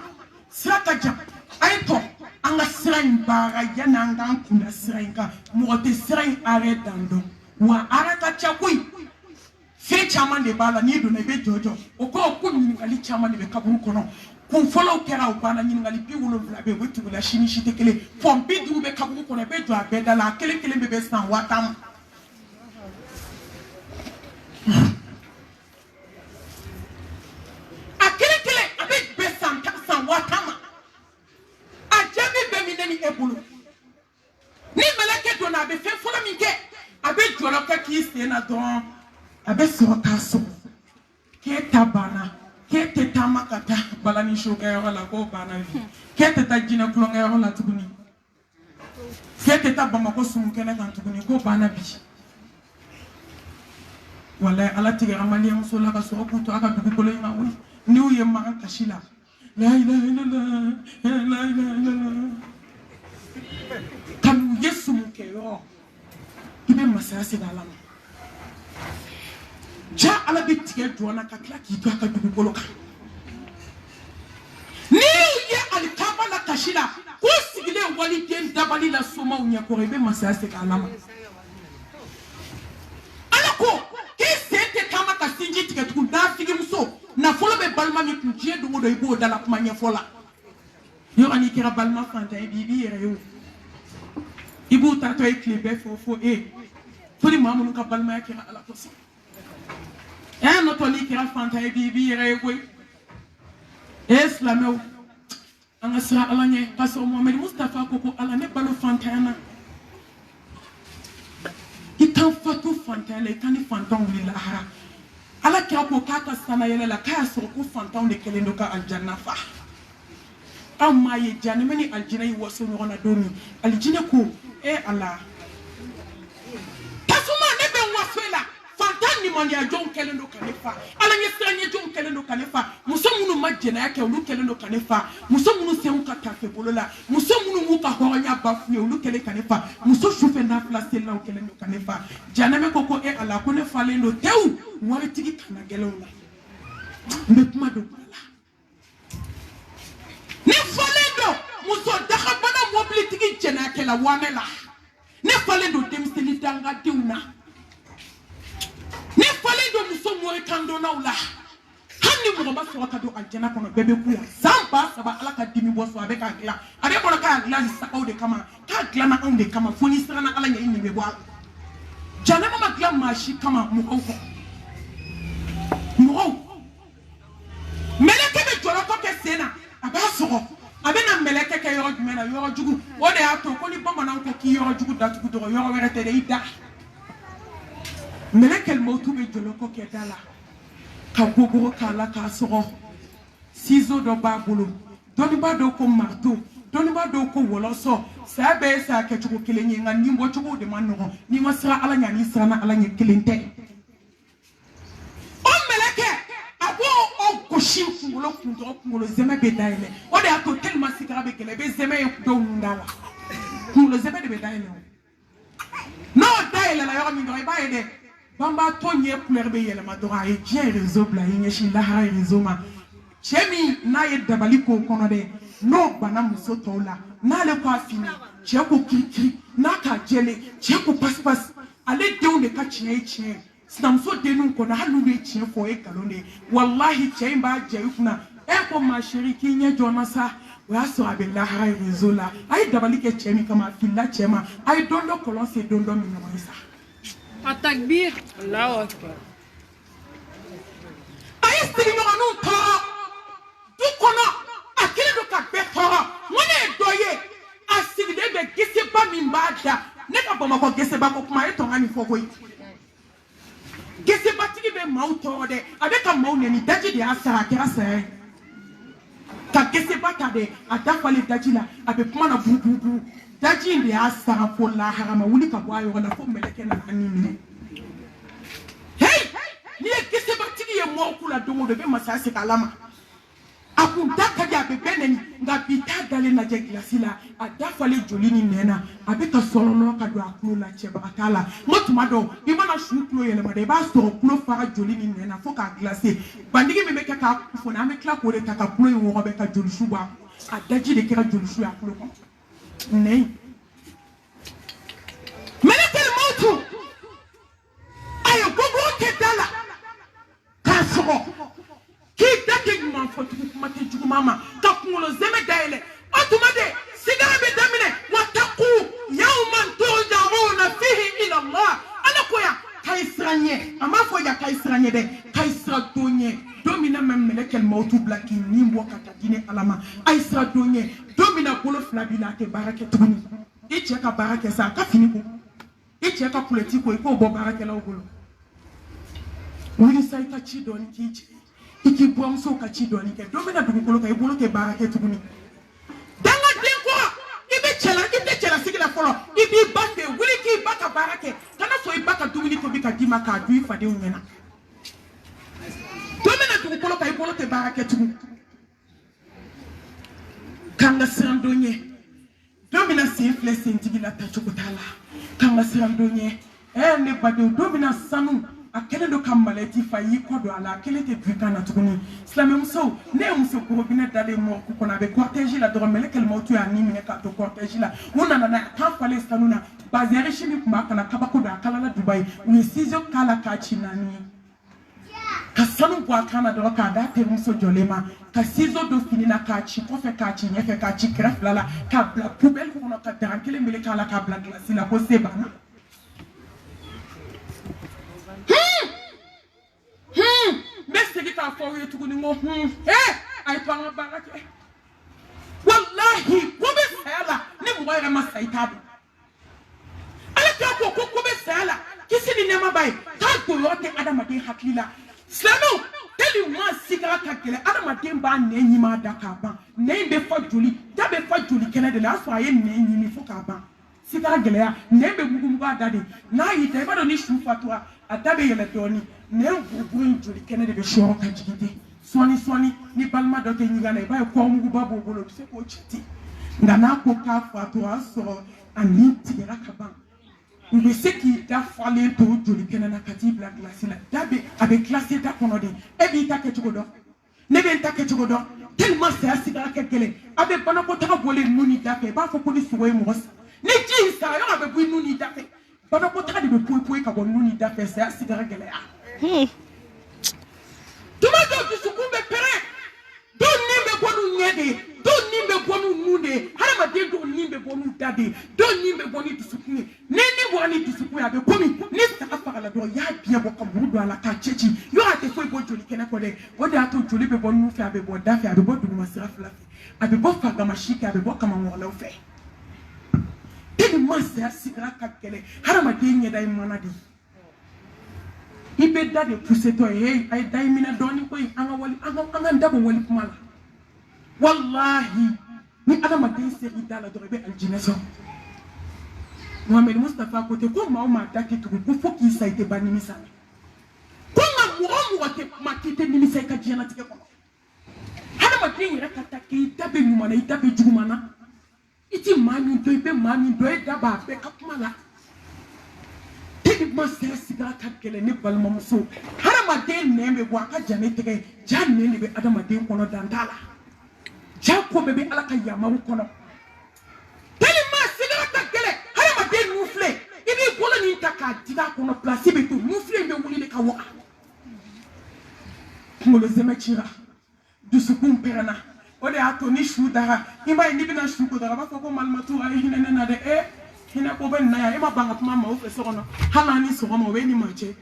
sira ka jan a ye tɔ an ka sira in baara yanni an k'an kunda sira in kan mɔgɔ tɛ sira in arrêt dan dɔn wa arrêt ka ca koyi fɛn caman de b'a la n'i donna i bɛ jɔ o kɔrɔ ko ɲininkali caman de bɛ kaburu kɔnɔ kun fɔlɔw kɛra o banna ɲininkali 70 bɛ yen o bɛ tugu la sini si tɛ kelen fɔ 50 bɛ kaburu kɔnɔ i bɛ jɔ a bɛɛ da la a kelen kelen bɛ san 5000 ma a kelen kelen a bɛ bɛn san 5000 ma a jaabi bɛ min ne ni e bolo ni mɛlɛkɛ donna a bɛ fɛn fɔlɔ min kɛ a bɛ jɔlɔ kɛ k'i sen na dɔrɔn a bɛ sɔrɔ k'a sɔgɔ k'e ta banna k'e tɛ taama ka taa balani sokɛyɔrɔ la k'o banna bi k'e tɛ taa jinɛ kulonkɛyɔrɔ la tuguni k'e tɛ taa bamakɔ sumu kɛnɛ kan tuguni k'o banna bi walayi ala tigɛra maliyɛnmuso la ka sɔrɔ k'u to a ka dugukolo in ma wuli n'i y'u ye makan kasi la la ilaha illallah la ilaha illallah ka n'u ye sumu kɛyɔrɔ i bɛ masaya segin ala ma ja ala bɛ tigɛ jɔn ka tila k'i to a ka dugukolo kan n'i y'u ye alikaba la kasi la k'u sigilen wali den dabali la soma o nya ko rebe masaya se kalama alako ke sente kama ka sinji tiket ku da figi muso na folo be balma mi ku je do ibo dala kuma nya fola yo ani kira balma fanta e bibi yere yo ibu tato e klibe fofo fodi mamu ka balma ya kira ala kosa no to ni kira fanta e bibi yere yo islameu anga sra ala nye paso Muhammad Mustafa koko ala ne balo fanta yana itan fatu fanta yana itani fanta wuli lahara ala kira ko kaka sana yele la kaya so ko fanta de kelendo ka aljanna fa amma ye jani meni aljina yi waso ngona domi aljina ko ala tasuma ne be wasela fanta ni moni a jon kelendo kanefa ala nye sranye jon kelendo kanefa muso munu majena yake ulu kelendo kanefa muso munu se unka kafe bolola muso munu muka honya bafu ulu kele kanefa muso shufe na place la kelendo kanefa janame koko ala ko ne falendo tew wari tigi kana gelona ne kuma do bala ne falendo muso dakha bana mobili tigi jena yake la wamela ne falendo demseli danga diuna ne falendo muso moy kando na ula hanni mo ba so ka do aljana kono bebe kuya samba saba ala ka dimi bo so abe ka gla abe ko ka gla ni sakau de kama ka gla na on de kama foni sirana ala nya inni be bo jana ma gla mashi kama mu ko meleke be joro ko ke sena aba so abe na meleke ke yoro jumena yoro jugu o de ato ko ni bomba na ko ki yoro jugu da tugu do yoro were te de ida melekel motu be jolo ko ke dala ka gogoro kala ka soro sizo do babulo doni ba do ko marto doni ba do ko woloso sa be sa ke chuko kelenye nga nimbo chuko de manno ni masra ala nya ni sana ala nya kelente o meleke abo o koshi kungulo kungulo zeme be daile o de ato telma sikara be kele be zeme do ndala kungulo zeme de be daile no daile la yo mi do ba ede bamba tonye couleur be yele madora e bien réseau bla yeshi la ha réseau ma chemi na ye dabali ko kono de no bana muso tola na le kwa fini che ko kiki na ka jele che ko paspas ale de on de ka chie sinam so de nun ko na halu de chie fo e kalonde wallahi che mba je kuna e ko ma sheri ki nye jona sa wa so abella ha réseau la ay dabali ke chemi kama filla chema ay dondo kolon se dondo mi no isa التكبير الله أكبر أيستري نونو ترى تكونا أكيد كبر ترى وانا دويه أسير ده بكسبة من بعدا نكبر ما بكسبة كم أي تونغاني فوقي كسبة تيجي بماو ترى ده أبيك ماو نني داجي ده أسرع كراسة كسبة تده أدافع داجي لا أبيك ما نبوبو daji ndi asara fo la harama wuli ka bo ayo la fo meleke na anini hey ni kise batigi ye mo kula dongo de be masase kalama akunda kaja be beneni nga bita dale na je glasila adafa le jolini nena abika solo no ka do akulu la cheba atala motuma do bi mana shu klo yele ma de ba so klo fara jolini nena fo ka glacé bandigi me meka ka fo na me kla ko de ta ka klo yo ko be ka joli shu ba adaji de kira joli shu akulu ko nee melekel motu ayo gogo ke dala kaso ki dake man fotu mate jugu mama ka kunlo zeme daile otumade sigara be damine wataqu yawman turja'una fihi ila Allah ana koya kaisranye ama fo ya kaisranye de kaisra donye domina mem melekel motu blaki nimbo kata dine alama aisra donye domina bolo flabila te barake tuni iche ka barake sa ka fini ko iche ka kuleti ko bo barake la ogolo woni sai ka chi doni kichi iki bomso ka chi doni ke domina dugu kolo ka ibolo ke barake tuni danga denko ibe chela sigila folo ibi bande wuli ki baka barake kana so ibaka dumini to bika dima ka du ifade unyena domina dugu kolo ka ibolo ke barake tuni kanga sandonye domina simple sentigi la tachokotala kanga sandonye ne bade domina sanu a kelen do kamaleti fa yi kodo ala kelen te buta na tuguni islam muso ne muso ko bina dale mo ko na be cortège la do mele kel mo tu ani mine ka to cortège la wona na ta fale stanuna bazere shimi kuma kana kabako da kala la Dubai ni sizo kala ka chinani ka sanu kwa kana do ka da te muso jolema ka sizo do finina ka chi ko fe ka chi nyefe ka chi kref la ka bla poubelle ko na ka dan kelen mele kala ka bla glace la ko sebana Message ka for you to go ngo I panga barake wallahi ko be sala ne mo wa ma saitabi ala ta ko be sala kisi ni nema bai ta ko yote adama de hakila slano teli mo sigara ka gele adama de ba ne nyima da ka ba ne be fa joli da be fa joli kene de la so aye ne nyimi fo ka ba sigara gele ya ne be mugu adade na yi te ba do ni shu fatwa adabe yele doni ne gugu joli kene de be shoro ka jigide swani ni balma do te nyiga na ba ko mugu babo bolo se ko chiti ngana ko ka fatwa so ani tigera ka ba il sait qu'il t'a fallu tout joli kene na kati black glace la dabe avec classe ta kono de e bi ta ke chugo do ne be ta ke chugo do tellement c'est asigara ke gele abe bana ko ta bolé nuni dafe ba fo ko ni suwe mo ni ji sa yo abe bu nuni dafe bana ko ta de poe ka bo nuni dafe c'est asigara gele ya tuma do su kumbe pere do nimbe ko nu nyede do nimbe ko nu nunde harama de do nimbe ko nu dade do nimbe ko ni disukuni ni wani disukuni abe komi ni saka fagala do ya bien bo ko budu ala ka chechi yo ate foi bo joli kene ko de o de ato joli be bo nu fe abe bo dafe abe bo du masira flafi abe bo faga mashika abe bo kama ngorla o fe tedi masa sigara ka kele harama de nyeda imanadi ibe da de pousser to ay day mina doni koy anga wali anga ndabo wali kumala wallahi ni adama de seri dala do be aljinaso Mohamed Mustafa côté ko ma dake to ko foki sa ite bani misana ko ma mo wate makite ni misay ka jena tike ko adama de yira kata ke tabe nyuma na itabe jugumana iti mami do be mami do e daba be kapmala mo se sigara ka gele ne balma muso harama de nembe bo aka jane tege janne ne be adama de kono dandala jako bebe alaka yama kono teli ma sigara ka gele harama de nufle ibi kono ni taka diga kono place be to nufle be wuli le ka wa ngolo zemechira dusukum perana ode ato ni shudara imba ni bina shuko dara ba ko malmatu ay hinene na de hina ko ben na ya ima banga kuma ma ofe sono hala ni so ma we ni mache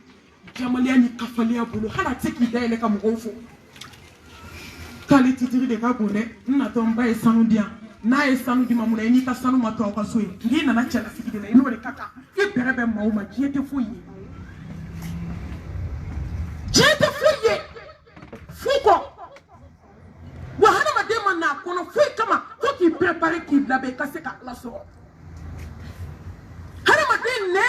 jamali ani kafali abulu hala teki da ile ka mo ofo kale titiri de ka bone na to mba e sanu dia na e sanu di mamuna ni ka sanu ma to ka so yi ngi na chela fikide na ino de kaka e berebe ma o ma jiete foyi fuko wa hana ma de man na kono foi kama ko ki préparer ki blabe ka se ka la so ne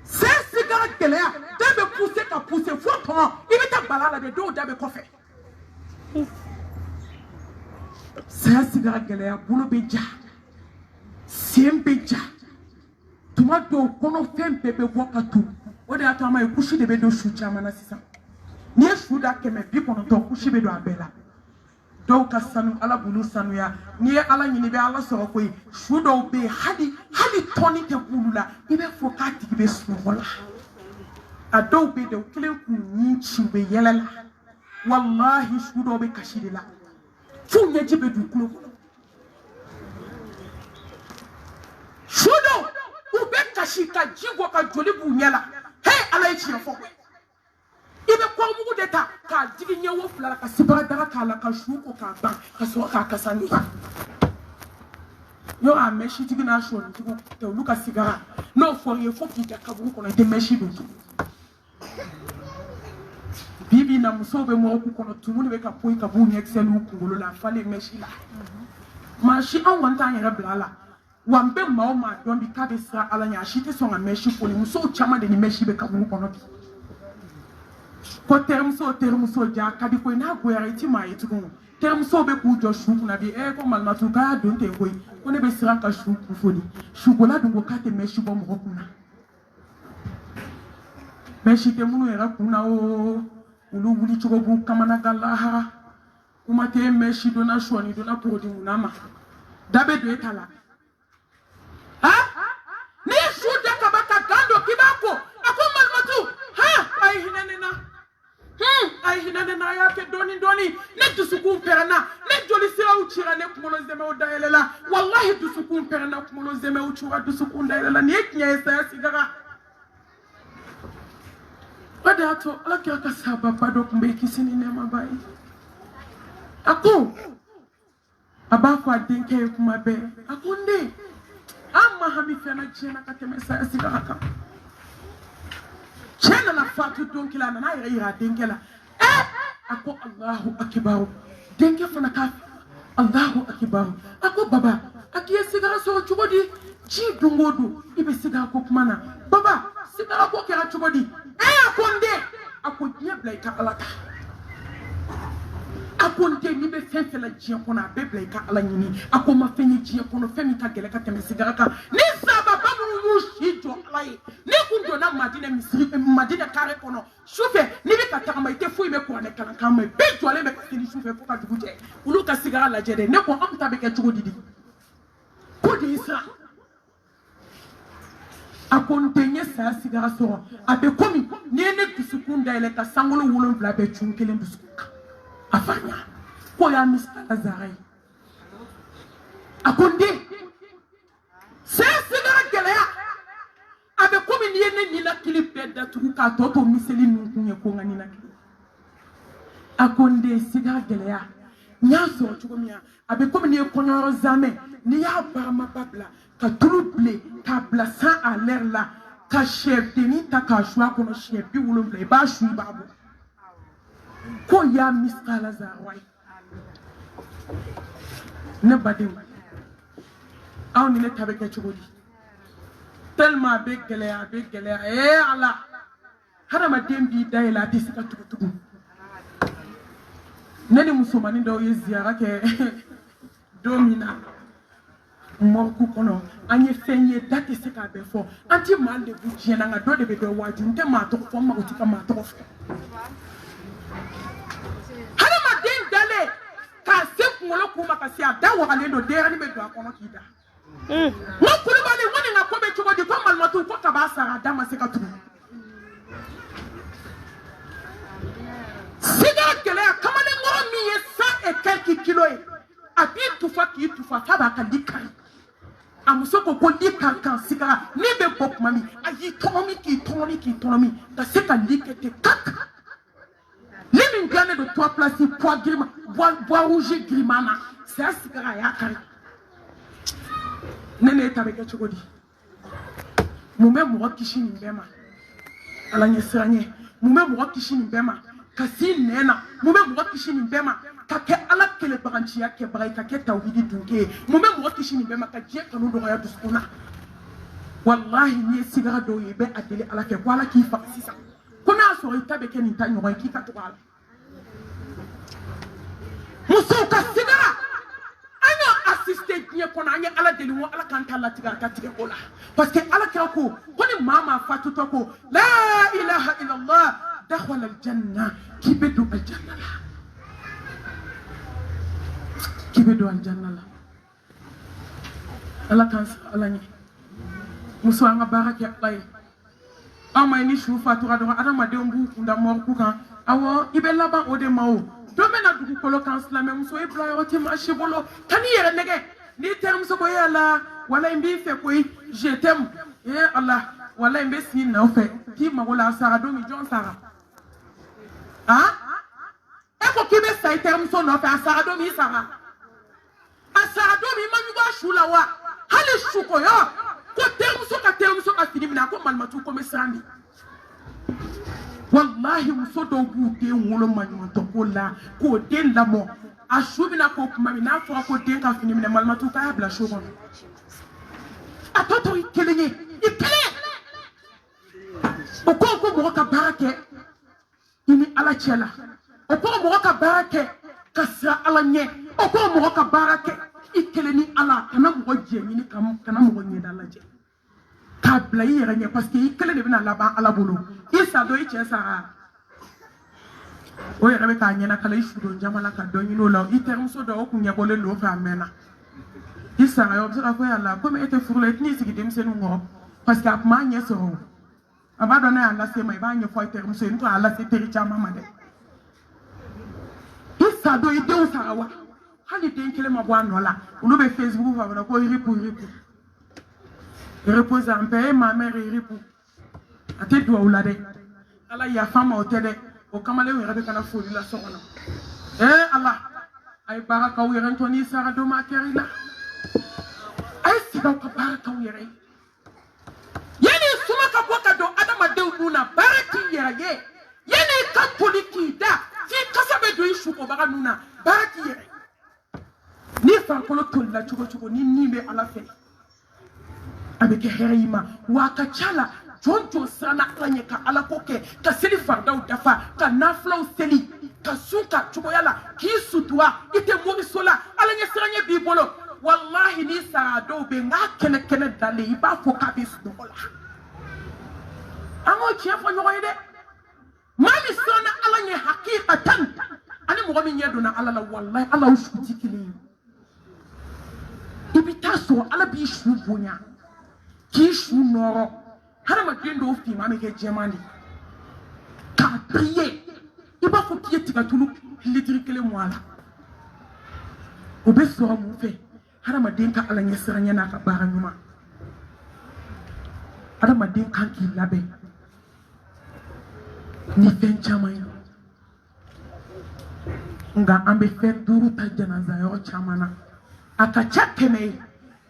c'est cigarette qu'elle a debe pousser faut prendre il met ta balade de dos debe kofe c'est cigarette qu'elle a boulot beja c'est beja tuma do kono fem bebe wakatu o de atama e kushi de be do shu chama na sisa ni shu da keme bi kono to kushi be do abela do ka sanu ala bulu sanu ya ni ala nyini be ala so ko shu do be hadi toni te bulula ibe fokati be suwola ado be de kile ku ni chibe yelela wallahi shu do be kashidila fu nyeji be du kulo shu do u be kashika jigo ka joli bu nyela hey ala yi chefo ibe ko mugu deta ka digi nyewo fulala ka sibara dara ka la ka shu ko ka ban ka so ka kasani yo a meshi tigi na sho ni tigo te luka sigara no for ye fo ki ta kabu ko na te meshi do bibi na musobe mo ko kono tumuni be ka poi ka bu ni excelu kungolo la fale meshi la mashi an wanta yere blala wambe ma o ma don bi ka be sra ala nya shi te so nga meshi ko ni muso chama de ni meshi be ka bu kono bi ko termuso ja kadi ko na go yare ti ma yitugo termuso be ku jo shu na bi e ko malmatu ka don te ko ko ne be sra ka shu ku fodi shu ko la dungo ka te meshi bo mo kuna mais si te munu era kuna o ulu wuli cogo bu kamana galaha kuma te mais si dona shoni dona podi munama dabe do etala ha ni shuda kabaka gando kibako akoma matu ha ai hinanena ai hinanena ya ke doni ne dusuku perana ne joli sira uchira ne kumono zeme odaelela wallahi dusuku perana kumono zeme uchura dusuku ndaelela ni eknya esa sigara Padato alakira kasaba padok mbeki sini nema bai aku abafu adenke kuma be akunde amma hami fena chena katemesa sigara chena na fatu donkila na ira denkela ako Allahu akbar denke fana ka Allahu akbar ako baba akiye sigara so chugodi ji dungodu ibe sigara ko kumana baba sigara ko kera chugodi akonde akonde blaika alata akonde ni be fefela jia kona be blaika ala nyini akoma fenyi jia kono femi ka gele ka teme sigara ka ni saba babu yushi jo alai ni kundo na madina misiri madina kare kono shufe ni be ka takama ite fu ime ko ne kala kama be jo ale be ka fini shufe ko ka duguje ulu ka sigara la jede ne ko amta be ka chugodi ko di isa akontenye sa sigara so abe komi nene tusukunda ile ka sangolo wulon bla be chunkele dusuka afanya ko ya miskala zarai akonde sa sigara gelea abe komi nene ni la klipe da tuka toto miseli nunye ko ngani na akonde sigara gelea nyaso chukomia abe komi ni konyoro zame ni ya ba ma babla ka trouble ka blasa à l'air là ka chef teni ta ka shwa kono chef bi wulum le ba shu babu ko ya miskala za wai ne badin aw ni ne tabe ke chugodi tellement be gele ala hada ma dembi dai la ti sika tugu nani musumani do ye ziara ke domina morku kono anye fenye date se ka be fo anti mal de bu jena nga do de be waju nte ma to fo ma utika ma to fo hala ma den dale ka se ngolo kuma ka se ada wa ale do dera ni be do akono kida mo kulu bale woni na ko be chugo di ko mal matu ko ka ba sara da ma se ka tu siga kele kama ne ngoro mi ye 100 et quelques kilos abi tufa ki tufa taba ka dikari amusoko ko dikar kan sigara ni be pop mami ayi tonomi ta se ka likete kak limin gane de 3 places poids grima bois rouge grimana c'est sigara ya kari nene tabe ke chogodi mume mo kishini mbema ala nyesranye mume mo kishini mbema kasi nena mume mo kishini mbema kake ala kele baranchia ke barai kake tawhidi dunke mume mo kishini mbema ka je kanu do ya duskuna wallahi ni sigara do yebe adele ala ke kwala ki fa sisa kuna so itabe ke ni tanyo ki ka to ala muso ka sigara anya assistant ni ko na anya ala deli wo ala kan tala tigara ka tige ola parce que ala ka ko ni mama fatu to ko la ilaha illallah dakhala aljanna kibedu aljanna kibedu aljanna la ala kan ala ni muso anga baraka bay ama ni shu fatura do adama de mbu kunda mor ku kan awo ibella ba ode mawo do mena du ko lo kan sala même so ibla yote ma shibolo tani yere nege ni term so ko yala wala mbi fe ko je t'aime ya allah wala mbi si na fe ki ma wala sara do mi jon sara ah e ko kibe sai term so no fe sara do mi sara asara do mi ma mi ba shula wa hali shuko yo ko term so ka fini mina ko malmatu ko mesandi wallahi musodo buute wolo manyo to kola ko den lamo ashubina ko kuma mina fo ko den ka fini mina malmatu ka bla shogon atoto ikelenye ikele ko mo ka barake ini ala chela ko mo ka barake kasa ala nye ko mo ka barake ikeleni ala kana mo je ni kana mo nye dalaje ka bila i yɛrɛ ɲɛ parce que i kelen de bɛna laban ala bolo i sa dɔ i cɛ sara o yɛrɛ bɛ k'a ɲɛna kala i su don jama la ka dɔ ɲini o la i terimuso dɔ o kun ɲɛbɔlen don fɛ a mɛnna i sara yɔrɔ bɛ se ka fɔ yàlla komi e tɛ furu la i tɛn'i sigi denmisɛnninw kɔrɔ parce que a kun b'a ɲɛ sɔrɔ o a b'a dɔn ne y'a lase ma i b'a ɲɛfɔ i terimuso ye n tun y'a lase teri caman ma dɛ i sa don i denw sara wa hali den kelen ma bɔ a nɔ la olu bɛ Facebook fɛ ko repose en paix ma mère iripu a tɛ duwawu la dɛ ala yafa ma o tɛ dɛ o kamalen yɛrɛ bɛ kana foli la so kɔnɔ ala a ye baara k'aw yɛrɛ n to n'i sara don ma kɛra i la a ye sigi aw ka baara k'aw yɛrɛ ye yanni suma ka bɔ ka don adamadenw nun na baara k'i yɛrɛ ye yanni ka boli k'i da f'i kasa bɛ don i sukobaga nun na baara k'i yɛrɛ ni farikolo tolila cogo cogo ni nin bɛ ala fɛ a bɛ kɛ hɛrɛ i ma wa a ka ca la jɔn jɔn siranna ala ɲɛ ka ala ko kɛ ka seli faridaw dafa ka nafilaw seli ka sun ka cogoya la k'i sutura i tɛ moriso la ala ɲɛ siranɲɛ b'i bolo wallahi ni sara dɔw bɛ n'a kɛnɛ kɛnɛ dalen i b'a fɔ k'a bɛ sunɔgɔ la an k'o tiɲɛ fɔ ɲɔgɔn ye dɛ maa min siranna ala ɲɛ hakikatan ani mɔgɔ min ɲɛ donna ala la wallahi ala y'u su tɛ kelen ye i bɛ taa sɔrɔ ala b'i su bonya k'i su nɔrɔ hadamaden dɔw finman bɛ kɛ jɛman de k'a prier i b'a fɔ k'i ye tigatulu litiri kelen mɔ a la o bɛ sɔrɔ mun fɛ hadamaden ka ala ɲɛ siranɲɛ n'a ka baara ɲuman hadamaden kan k'i labɛn ni fɛn caman ye nka an bɛ fɛn duuru ta janaza yɔrɔ caman na a ka ca tɛmɛ ye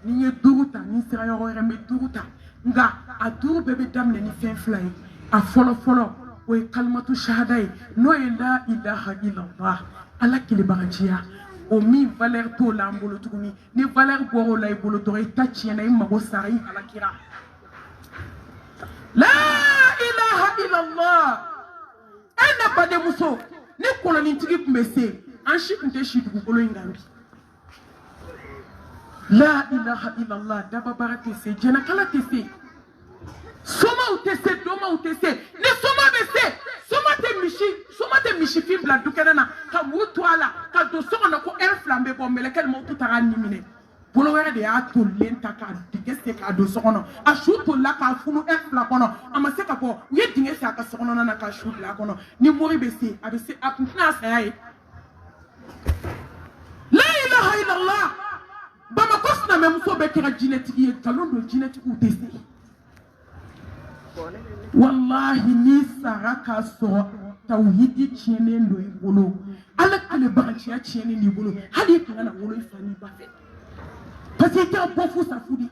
ni ye duuru ta ni sera yɔrɔ wɛrɛ n bɛ duuru ta nka a duuru bɛɛ bɛ daminɛ ni fɛn fila ye a fɔlɔ fɔlɔ o ye kalimatu shahada ye n'o ye la ilaha illallah ala kelebagaciya o min valeur t'o la an bolo tuguni ni valeur bɔra o la i bolo dɔrɔn i ta tiɲɛna i mago sara i halakira la ilaha illallah e ne badenmuso ni kolonitigi tun bɛ se an si tun tɛ si dugukolo in kan bi la ilaha illallah dababara tɛ se jɛnɛkala tɛ se somaw tɛ se domaw tɛ se ni soma bɛ se soma tɛ misifin bila dukɛnɛ na ka muru to a la ka don so kɔnɔ ko ɛri fila bɛ bɔ mɛlɛkɛ ma o tɛ taga nin minɛ bolo wɛrɛ de y'a tolilen ta k'a dingɛ se k'a don so kɔnɔ a su tolila k'a funu ɛri fila kɔnɔ a ma se ka bɔ u ye dingɛ se a ka so kɔnɔna na k'a su bila a kɔnɔ ni mori bɛ se a bɛ se a kun tɛna saya ye la ilaha illallah Bamako sinamɛmuso bɛ kɛra jinɛtigi ye nkalon don jinɛtigiw tɛ se wallahi ni sara k'a sɔrɔ tawhidi tiɲɛnen don i bolo ala kelebagaciya tiɲɛnen b'i bolo hali i kana na wolo i fa n'i ba fɛ parce que i kɛra bɔfu safu de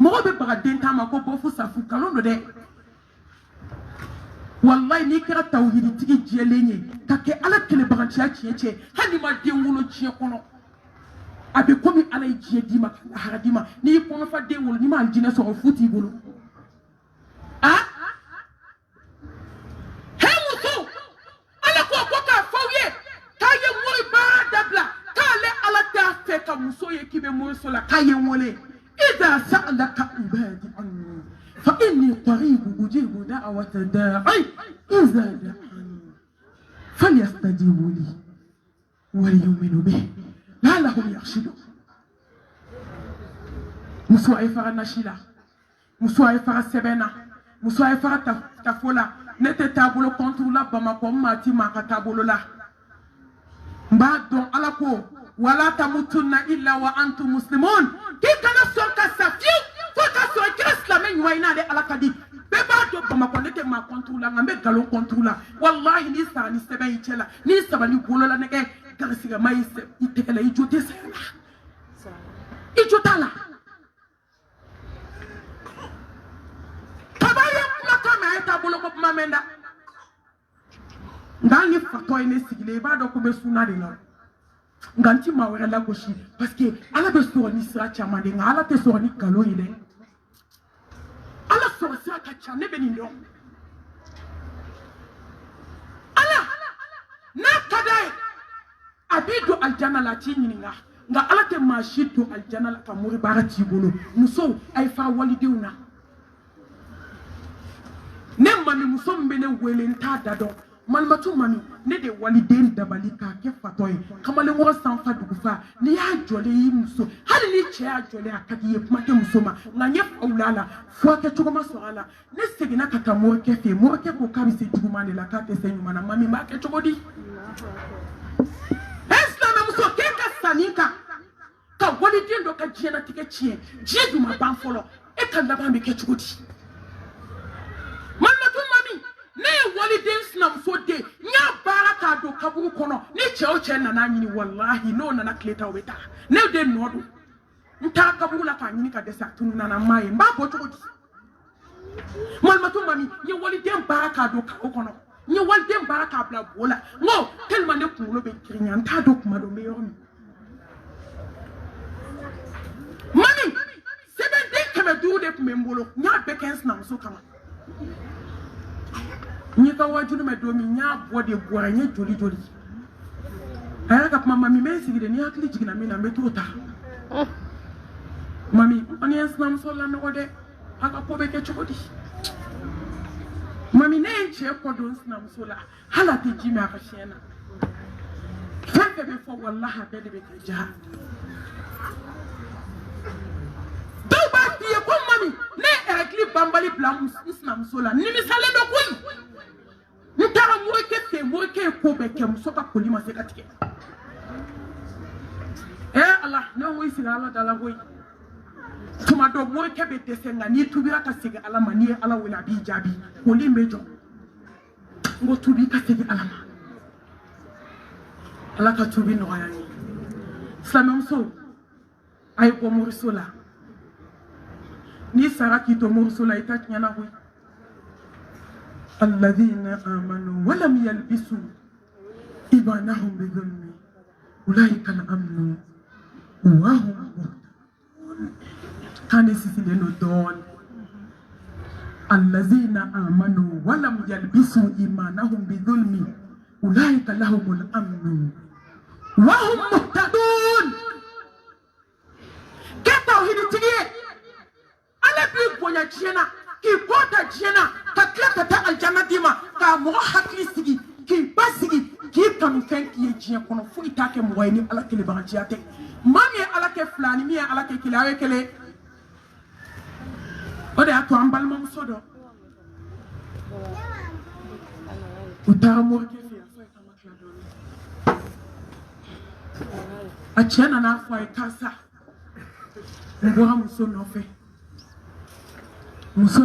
mɔgɔ bɛ baga den ta ma ko bɔfu safu nkalon don dɛ wallahi n'i kɛra tawhiditigi jɛlen ye ka kɛ ala kelebagaciya tiɲɛ hali n'i ma den wolo diɲɛ kɔnɔ a bɛ komi ala ye diɲɛ d'i ma ka lahara d'i ma n'i y'i kɔnɔfa den wolo n'i ma alijinɛ sɔrɔ fu t'i bolo muso ala ko k'a fɔ aw ye k'a ye mori baara dabila k'ale ala t'a fɛ ka muso ye k'i bɛ moriso la k'a ye n wele iza sa'alaka ibadi anni fa inni qaribu ujibu da'wata da'i iza da'ani falyastajibu li wa liyu'minu bihi la'allahum yarshudun muso a ye fara nasi la muso a ye fara sɛbɛn na muso a ye fara tafo la ne tɛ taabolo contre la Bamakɔ n maa ti maa ka taabolo la n b'a dɔn ala ko wala tamutunna illa wa antum muslimun k'i kana sɔn ka sa fiyewu fo ka sɔrɔ i kɛra silamɛ ɲuman ye n'ale ala ka di bɛɛ b'a dɔn Bamakɔ ne tɛ maa contre la nka n bɛ nkalon contre la wallahi n'i sara ni sɛbɛn y'i cɛ la n'i saba ni bolola nɛgɛ garisigɛma i tɛgɛ la i jo tɛ saya la i jo t'a la kaba ye kumakan mɛn a ye taabolo ko kuma mɛn da nka hali ni fatɔ ye ne sigilen i b'a dɔn ko n bɛ sunna de la nka n ti maa wɛrɛ lagosi parce que ala bɛ sɔrɔ ni sira caman de nka ala tɛ sɔrɔ ni nkalon ye dɛ ala sɔrɔ sira ka ca ne bɛ nin dɔn ala n'a ka d'a ye a b'i don alijana la a t'i ɲininka nka ala tɛ maa si don alijana la ka mori baara t'i bolo musow a ye fara walidenw na mami muso mbene wele nta dado malmatu mami ne de waliden dabali ka ke fatoy kamale wo sanfa dugufa ni ya jole yi muso hali ni che ya jole akadi ye kuma ke muso ma na nye faulala fo ke chugoma soala ne segina kata mo ke fe mo ke ko kabi se juguma ne la ka te se nyuma na mami ma ke chugodi esla muso ke ka sanika ka waliden do ka jiena tike chie je duma ban folo e kan la ba me ke chugodi malmatu mami ne waliden snam so de nya baraka do kaburu kono ni cheo che na na nyini wallahi no na na kleta weta ne de nodo nta kaburu la ka nyini ka desa tunu na na mai mba bo chogodi malmatu mami ye waliden baraka do ka kono ni waliden baraka bla bola no tellement ne kulo be krinya nta do kuma do me yomi mami sebe de keme du de kumembolo nya bekens na so kama ni ka wajulu me do mi nya bode bora nya joli joli aya ka mama mi me sigide ni akli jigina mi na me tota mami oni esnam so la no de aka ko be ke chukodi mami ne enche ko do esnam so la hala te jimi aka shena feke be fo wallahi be de be ke jaha do ba ti ko mami ne ekli bambali blam esnam so la ni mi sale do koy Nitara mweke ko beke musoka kulima sekatike. Allah no wi siga Allah dala boy. Tuma do mweke be tesenga ni tubira ka siga Allah mani Allah wala bi jabi. Koli mejo. Ngo tubi ka siga Allah ma. Allah ka tubi no ayani. Samam so ay ko mursula. Ni saraki to mursula itanya na boy. الذين آمنوا ولم يلبسوا إيمانهم بظلم أولئك الأمن وهم مهتدون كان يسيلنا دون الذين آمنوا ولم يلبسوا إيمانهم بظلم أولئك لهم الأمن وهم مهتدون كتوحيد تجيه على بيبويا جينا ki kota jena ka klaka ta aljanna dima ka mo hakli sigi ki basigi ki kanu fen ki jiya kono fu itake mo wayni ala kele banjiyate mami ala ke flani mi ala ke kilawe kele ode ato ambal mo sodo utara mo ke fi afa ka makla do a chena na fa kasa ngora muso no fe muso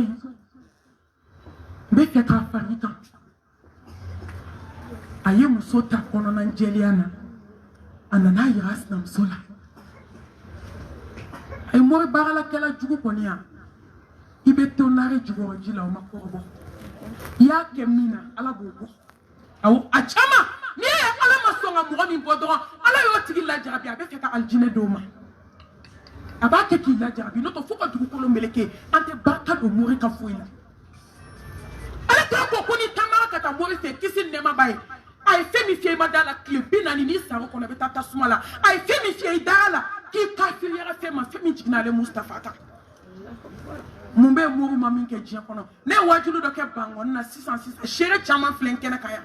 be ke ka farita aye muso ta kono na Angeliana anana yasna musola ay mo bagala kala jugu konia ibe tonare jugu jila o makorobo ya kemina ala bobo aw achama ni ala masonga mo mi bodoro ala yo tigi la jarabi abe ke ka aljine doma abake ki la jarabi no to fuko jugu kolo meleke ante barka do mori ka fuila ala ta ko koni tamara kata mori fe kisi nema bay ay femi fie madala klebina ni saro ko na betata sumala ay femi fie dala ki kafir yara fema femi jignale Mustafa ta mumbe muru mami ke jia kono ne wajulu do ke bangon na 606 shere chama flenke na kaya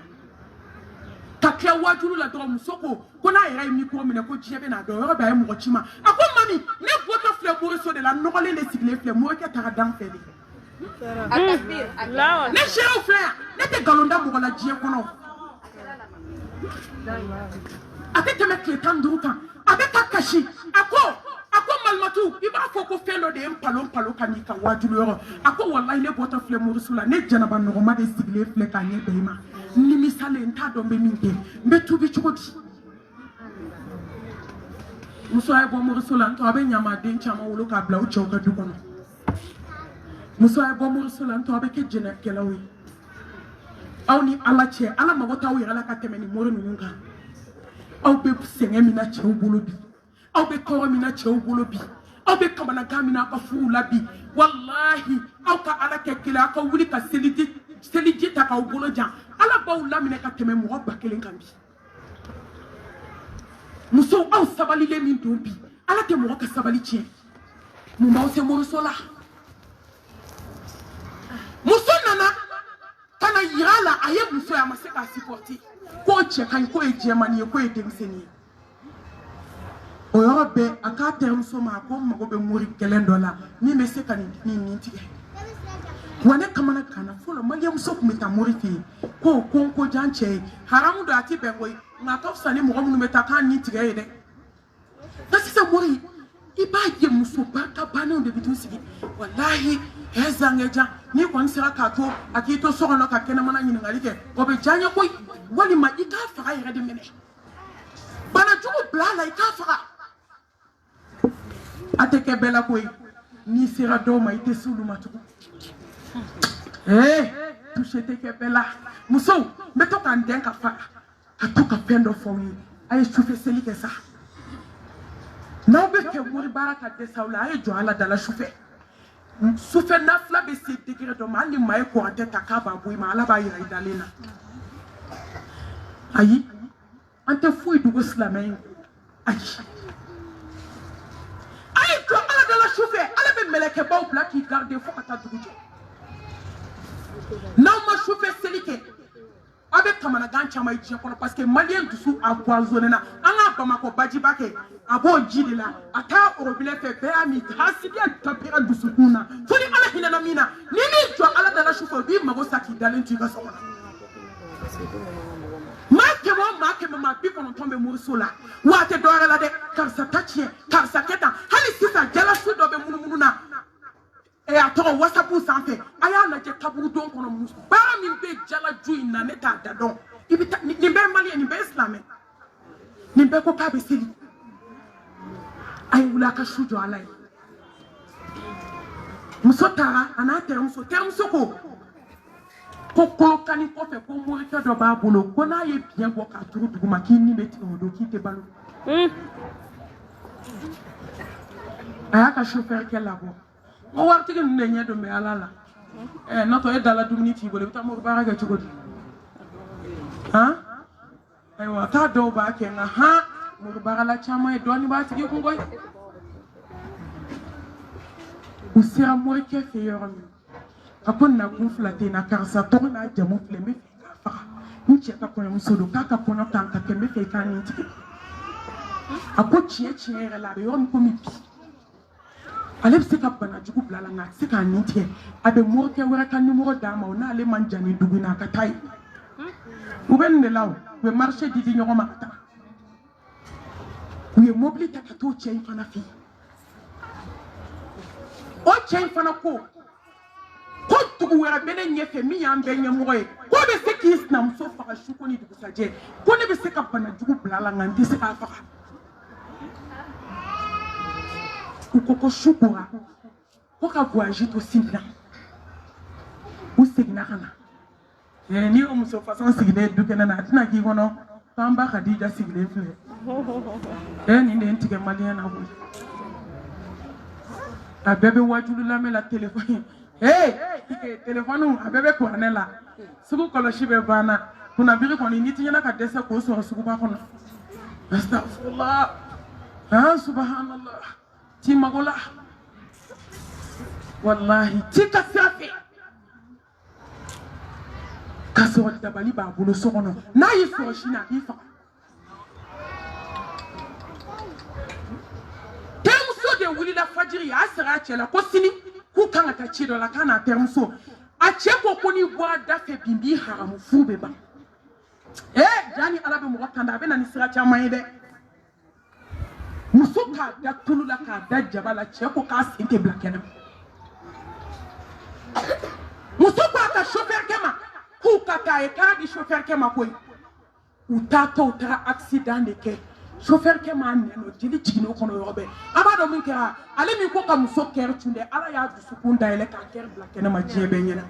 takya wajulu la do musoko kona ira mi ko mine ko jia be na do yoro ba mo chima ako mami ne boto fle muru so de la nokole le sigle fle mo ke tara dan feli ne shere fle ne te galonda mo la jia kono ate teme kletan duruka abe kakashi ako malmatu iba foko fendo de palo kanika wajulu yoro ako wallahi ne bota fle murusula ne janaba no ma de sigle fle kanye beima ni misale nta do be minke mbe tubi chukoti muso ay bo murusula to abe nyama de chama wolo ka bla ucho ka dukono muso ay bo murusula to abe ke jena kelawi awni ala che ala mabota wi ala ka temeni moro nunga aw be senga mina che ubulubi aw be ko mina che ubulubi aw be kamana gamina ka fula bi wallahi aw ka ala ke kila ka wuli ka seliji ta ka ubuluja ala ba ula mina ka teme mo ba kelen kambi muso aw sabali le min dobi ala te mo ka sabali che mu ma o se mo sola muso nana kana yala aye muso ya maseka supporter ko cheka ko ejemani ko edemseni o yobe akate muso ma ko mago be muri $1 ni meseka ni tige wane kamana kana folo mali muso kumeta muri fi ko janche haramu do ati bengoy na tofsa ni mo mu meta kan ni tige ide tasisa muri iba ye muso baka bana de bitu sigi wallahi hezangeja ni ko nsira ka to akito so no ka kena mana nyini ngalike ko be janya ko wali ma ika fara yere de mene bana jugo blala ika fara ateke bela ko ni sira do ma ite sulu matuko touche teke bela muso meto kan den ka fara atoka pendo for me ay chufe selike sa na be ke muri baraka de saula ay jo ala dala chufe souffle nafla be se degré do mali mai ko ateta kaba boy ma ala ba yira idalena ayi ante fui du islamay ayi ay to ala dala souffle ala be meleke ba ou plaki garder fo ata dugujo na ma souffle selike avec kamana gancha mai je kono parce que malien dusu empoisonné na anga bamako baji bake abo jidila ata orobile fe be ami hasidia tapira dusu kuna foni ala hina na mina nini jo ala dala shufo bi mago saki dalen tu ga sokona make ma bi kono tombe mursola wate dore la de karsa tachie karsa keta hali sisa jala su do be mununa e ato whatsapp sanfe aya na je tabu don kono musu bara min be jala ju na meta dadon ibita ni be mali ni be islamé ni be ko ka be sili ay wula ka shujo alay musotara anate muso ko kani ko fe ko mo ke do ba bolo ko na ye bien ko ka turu duguma kini beti o do kite balo aya ka chauffeur ke labo o warti ke nenya do me alala nato e dala dumni ti bolo ta mo ba ga chugodi ay wa ta do ba ke na mo ba la chama e doni ba ti ko ngoy usira mo ke fe yoram akon na kuflate na karsa to na jamu fleme fa nche ka ko musodo kaka kono tanka kembe fe kan nti ako chie la be yoram ko mi ale se ka bana jugu blala na se ka nti abe mo ke wara kan numéro dama na ale manjani duguna ka tay uben de law we marché di nyoma ta we mobilité ka to chie fana fi o chie fana ko tugu wera bene nyefe mi yambe nyemoy ko be se kis na mso fa shuko ni dugu saje ko ne be se ka bana jugu blala nganti se ka fa ko shukura ko ka voyager to simple o signa kana ni o mso fa san signe du kana na tina ki gono tamba khadija signe fle ni ne ntige malien na bo a bebe wajulu la me la téléphone téléphone abebe ko anela sugu koloshi be bana kuna biri ko ni tinyana ka desa ko so sugu ba kono astaghfirullah subhanallah ti magola wallahi ti ka safi kaso da bali ba bolo so kono na yi so shina ifa temso de wuli la fajiri asra chela ko sini ku kan ta ci do la kana termso a ce ko koni boa da fe bimbi haramu fube ba jani alabe mo kanda be na ni sira cha mai de musuka da tulula ka da jabala ce ko ka sinte blakena musuka ka chauffeur kema ku ka ka di chauffeur kema ko uta accident de ke chauffeur ke man no jili jigino kono yobe abado min kera ale mi ko kam so ker tunde ala ya du sukunda ele ka ker blakena ma jebe nyena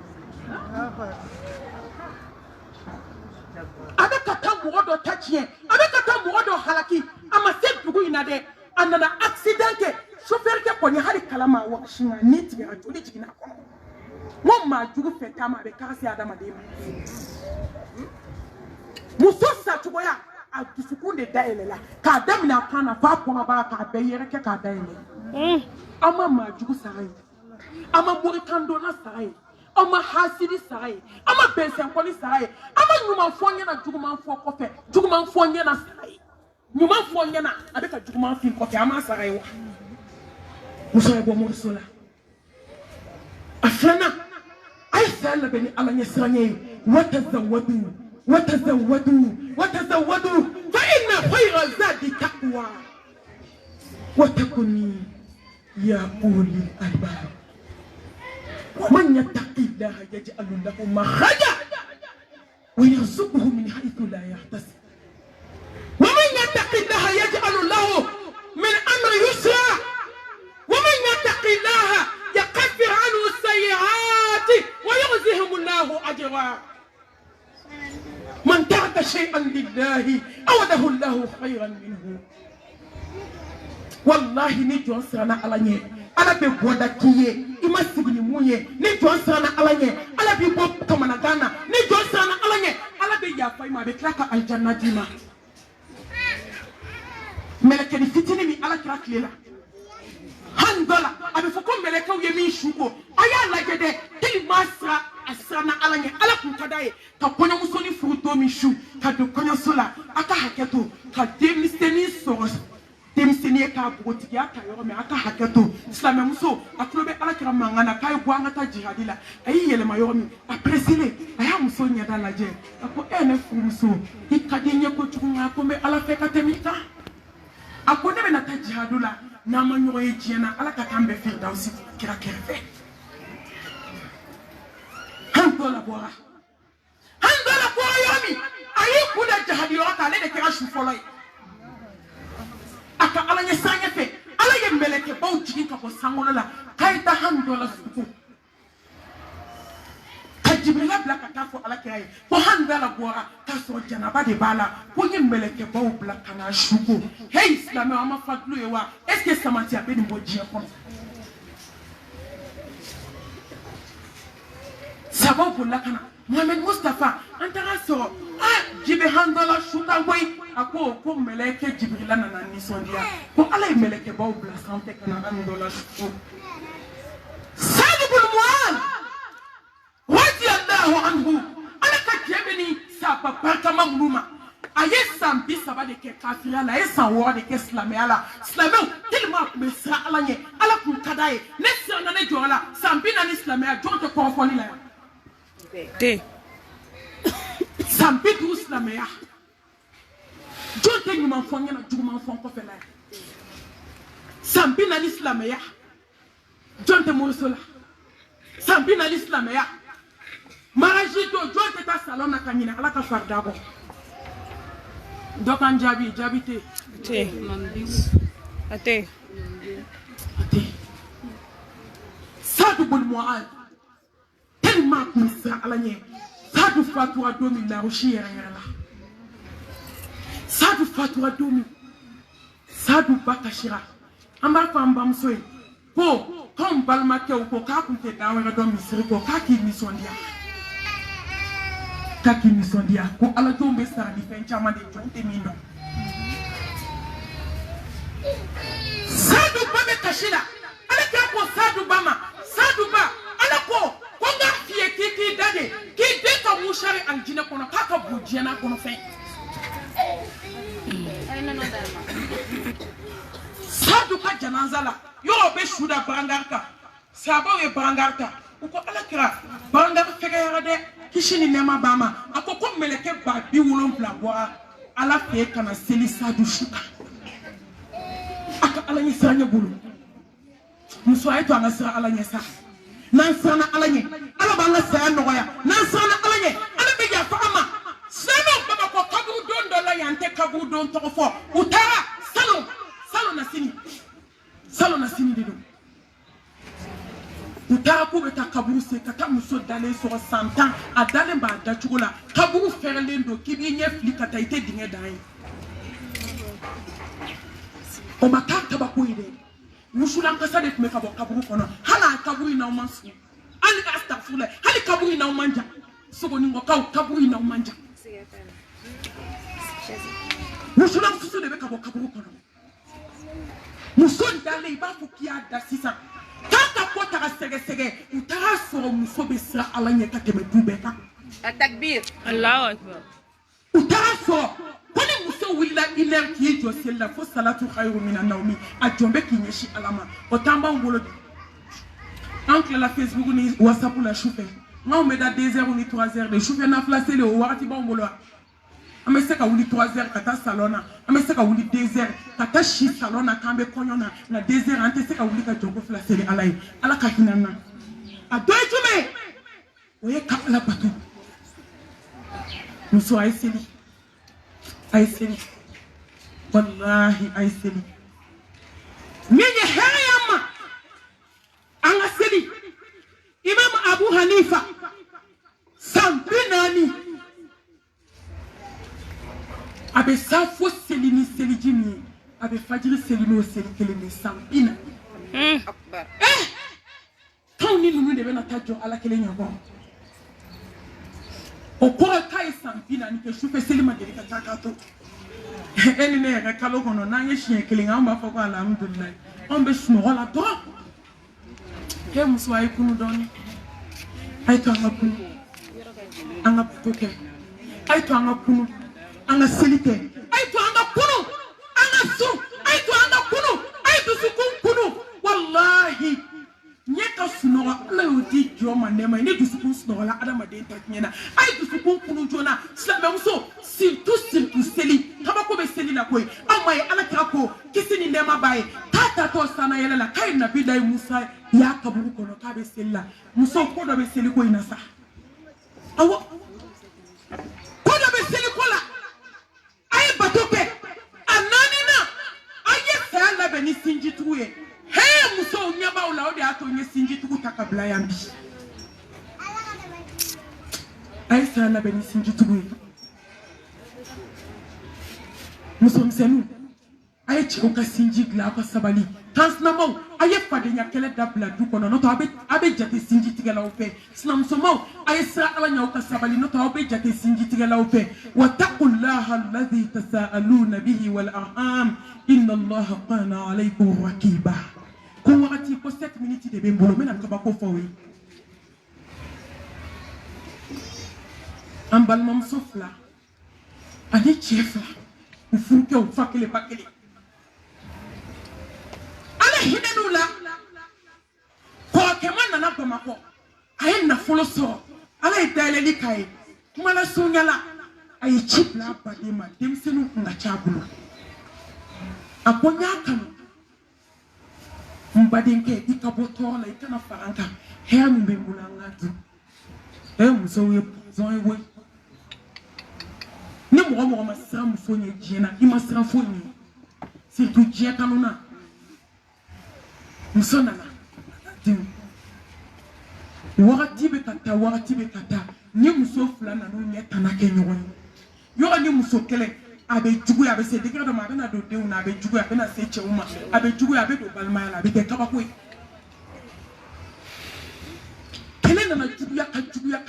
abe kata modo tachie abe kata modo halaki ama se dugu inade anana accident chauffeur ke koni hali kalama wa shinga niti ya jili jigina kono mo ma jugu fetama be kasi adama de muso sa tuboya a dusukunde daelela ka damina kana fa koma ba ka be yere ke ka daele ama ma jugu sarai ama mori kando na sarai ama hasidi saye ama bensen koli saye ama nyuma fonye na juguman fo kofe juguman fonye na saye nyuma fonye na abeka juguman fin kofe ama saye wa muso ebo mursola afana ay sala beni ala nyesranye watazawadu fa inna khayra zadi taqwa watakuni ya ulil albab ومن يتق الله يجعل له مخرجا ويرزقه من حيث لا يحتسب ومن يتق الله يجعل له من امر يسرا ومن يتق الله يكفر عنه السيئات ويجزهم الله اجرا من ترك شيئا لله اوده الله خيرا منه والله نجو سرنا على ala be boda kiye ima signi muye ni jonsana alanye ala bi bo kamana gana ni jonsana alanye ala be ya fa ima be klaka aljanna dima meleke ni fitini mi ala kira klela handola abe foko meleke o yemi shugo aya la gede ti masra asana alanye ala kun kadaye ka konya musoni furuto mi shu ka do konya sola aka haketo ka demisteni soros demisteni ka bugoti aka yoro me aka haketo islam muso aklobe ala kira mangana kay gwanga ta jihadila ayi yele mayoro mi apresile aya muso nyada laje ako ene muso ikadinye ko tukunga ko me ala feka temika ako nebe na ta jihadula na manyo ejiena ala katambe firdausi kira kerfe handola bora yomi ayi kuda jihadilo ka le de kira shufoloi aka ala nye sanya fe ala ye meleke baw jigi ka ko sangola la kayta handola suku ka jibrila bla ka tafo ala kiraye ko handala bora ka so janaba de bala ko nye meleke baw bla kana shuku hey islam ama fadlu yewa est ce que samati abe ni boji ko sababu la kana Mohamed Mustafa antara so jibe handola shuka boy ako ko meleke jibrila na nisondia ko ala meleke baw bla sante kana handola shuku Sadibul Mu'an radiyallahu anhu ala ka jebeni sapa barka mamnuma ayesam bisaba de ke kafira la esan wo de ke islam ala islam tellement me sa ala nye ala kun kadaye ne sirna ne jola sambina ni islam ya jonte ko foni la te sambi du islam ya jonte ni man fonya na du man fon ko fela sambina ni islam ya jonte mo sola sambina ni islam ya maraji do jonte ta salon na kanyina ala ka farda ko dokan jabi te ate Sadibul Mu'an tellement misa alanye sadu fatura 2000 la rochiera la sadu fatura 2000 sadu bakashira amba ko amba msoy ko kom balma ke ko ka kunte dawara do misri ko ka ki misondia ko ala tombe sara di fen chama de jonte mindo sadu babe kashira ala ka ko sadu bama sadu ba ala ko nga fie kiki dade ki de ka mushari aljina kono ka bujiana kono fe sadu ka janazala yo be shuda brangarka sabo e brangarka uko ala kira brangar fega yarade kishini nema bama akoko meleke ba bi wulon blabwa ala fe kana seli sadu shuka aka ala ni sanya bulu muso ay to ana sa ala ni sa nan sana ala ni ala ba nga sa no ya nan sana ala ni ala be ya fama sano baba ko kabu don do la yante kabu don to fo utara salo na sini de do utara ko be ta kaburu se kata muso dale so 100 ans adale ba da chugula kaburu ferle ndo kibi nye flikata ite dinge dai o makata ba ko ide musulan kasa de me kabo kaburu kono hala kaburu na mansu ali astaghfirullah hali kaburu na manja sogo ningo kaburu na manja musulan susu de me kabo kaburu kono muson dale ba fukia da sisa Kaka ko taga sege u taga soro muso be sira ala ɲɛ ka tɛmɛ du bɛɛ kan التكبير الله أكبر u taga sɔrɔ ko ni muso wulila 1h k'i jɔ seli la fo salatu khairu minan nawmi a jɔn bɛ k'i ɲɛsin ala ma o t'an b'anw bolo bi an tilala Facebook ni WhatsApp la sufɛ n'anw bɛ da 2h ni 3h de sufɛ nafila seli o wagati b'anw bolo wa an bɛ se ka wuli 3h ka taa salon na an bɛ se ka wuli 2h ka taa si salon na k'an bɛ kɔɲɔ na nka 2h an tɛ se ka wuli ka jɔnko fila seli ala ye ala ka hinɛ an na a dɔ ye jumɛn ye o ye ka ala bato muso a ye seli wallahi a ye seli min ye hɛrɛ y'an ma an ka seli imam Abu Hanifa san 40 a bɛ sa fo seli ni seliji min ye a bɛ fajiri seli n'o seli kelen de san 40 kanw ni ninnu de bɛna taa jɔ ala kelen ɲɛkɔrɔ o kɔrɔ k'a ye san 40 kɛ sufɛ seli ma deli ka taa k'a to e ni ne yɛrɛ kalo kɔnɔ n'an ye siɲɛ kelen an b'a fɔ ko alhamdulilayi anw bɛ sunɔgɔ la dɔrɔn e muso a ye kunu dɔɔni a ye to an ka kunu an ka to kɛ a ye to an ka kunu an ka seli kɛ a ye to an ka kunu an ka sun a ye to an ka kunu a ye dusukun kunu wallahi ɲɛ ka sunɔgɔ ala y'o di jɔ ma nɛɛma ye ni dusukun sunɔgɔla adamaden ta tiɲɛ na a ye dusukun kunu joona silamɛmuso surtout seli kabako bɛ seli la koyi anw ma ye ala kira ko kisi ni nɛɛma b'a ye k'a tatɔ sana yɛlɛ la k'a ye nabilayi musa y'a kaburu kɔnɔ k'a bɛ seli la muso ko dɔ bɛ seli ko in na sa awɔ ko dɔ bɛ seli ko la a ye bato kɛ a 4nan a ye saya labɛn ni sinjitugu ye hee musow ɲɛbaaw la o de y'a to n ye sinjitugu ta ka bila yan bi a ye saya labɛn ni sinjitugu ye musomisɛnninw a ye cɛw ka sinji dilan aw ka sabali kansinamaw a ye fadenya kɛlɛ dabila du kɔnɔ n'o tɛ aw bɛ jate sinji tigɛlaw fɛ sinamusomaw a ye sira ala ɲɛ aw ka sabali n'o tɛ aw bɛ jate sinji tigɛlaw fɛ wattaqullaha alladhi tasaaluna bihi wal arham inna allaha kana alaykum raqiba ko wagati ko 7 minutes de bɛ n bolo n bɛna kabako fɔ aw ye an balimamuso 2 ani cɛ 2 u furukɛw fa kelen ba kelen ala hinɛ n'u la kɔrɔkɛma nana bamakɔ a ye nafolo sɔrɔ ala ye dayɛlɛli k'a ye kumala surunyala a ye ci bila a baden ma denmisɛnninw kun ka ca a bolo a ko n y'a kanu n badenkɛ i ka bɔ tɔɔrɔ la i kana fara an kan hɛrɛ min bɛ n bolo an ka dun musow ye pɔsɔn ye koyi ni mɔgɔ ma siran muso ɲɛ diɲɛ na i ma siran foyi ɲɛ surtout diɲɛ kanu na muso nana den wagati bɛ ka taa ni muso 2 nan'u ɲɛ tana kɛ ɲɔgɔn ye yɔrɔ ni muso kɛlɛ a bɛ juguya a bɛ se degré dɔ ma a bɛna don denw na a bɛ juguya a bɛna se cɛw ma a bɛ juguya a bɛ don balimaya la a bɛ kɛ kabako ye kɛlɛ nana juguya ka juguya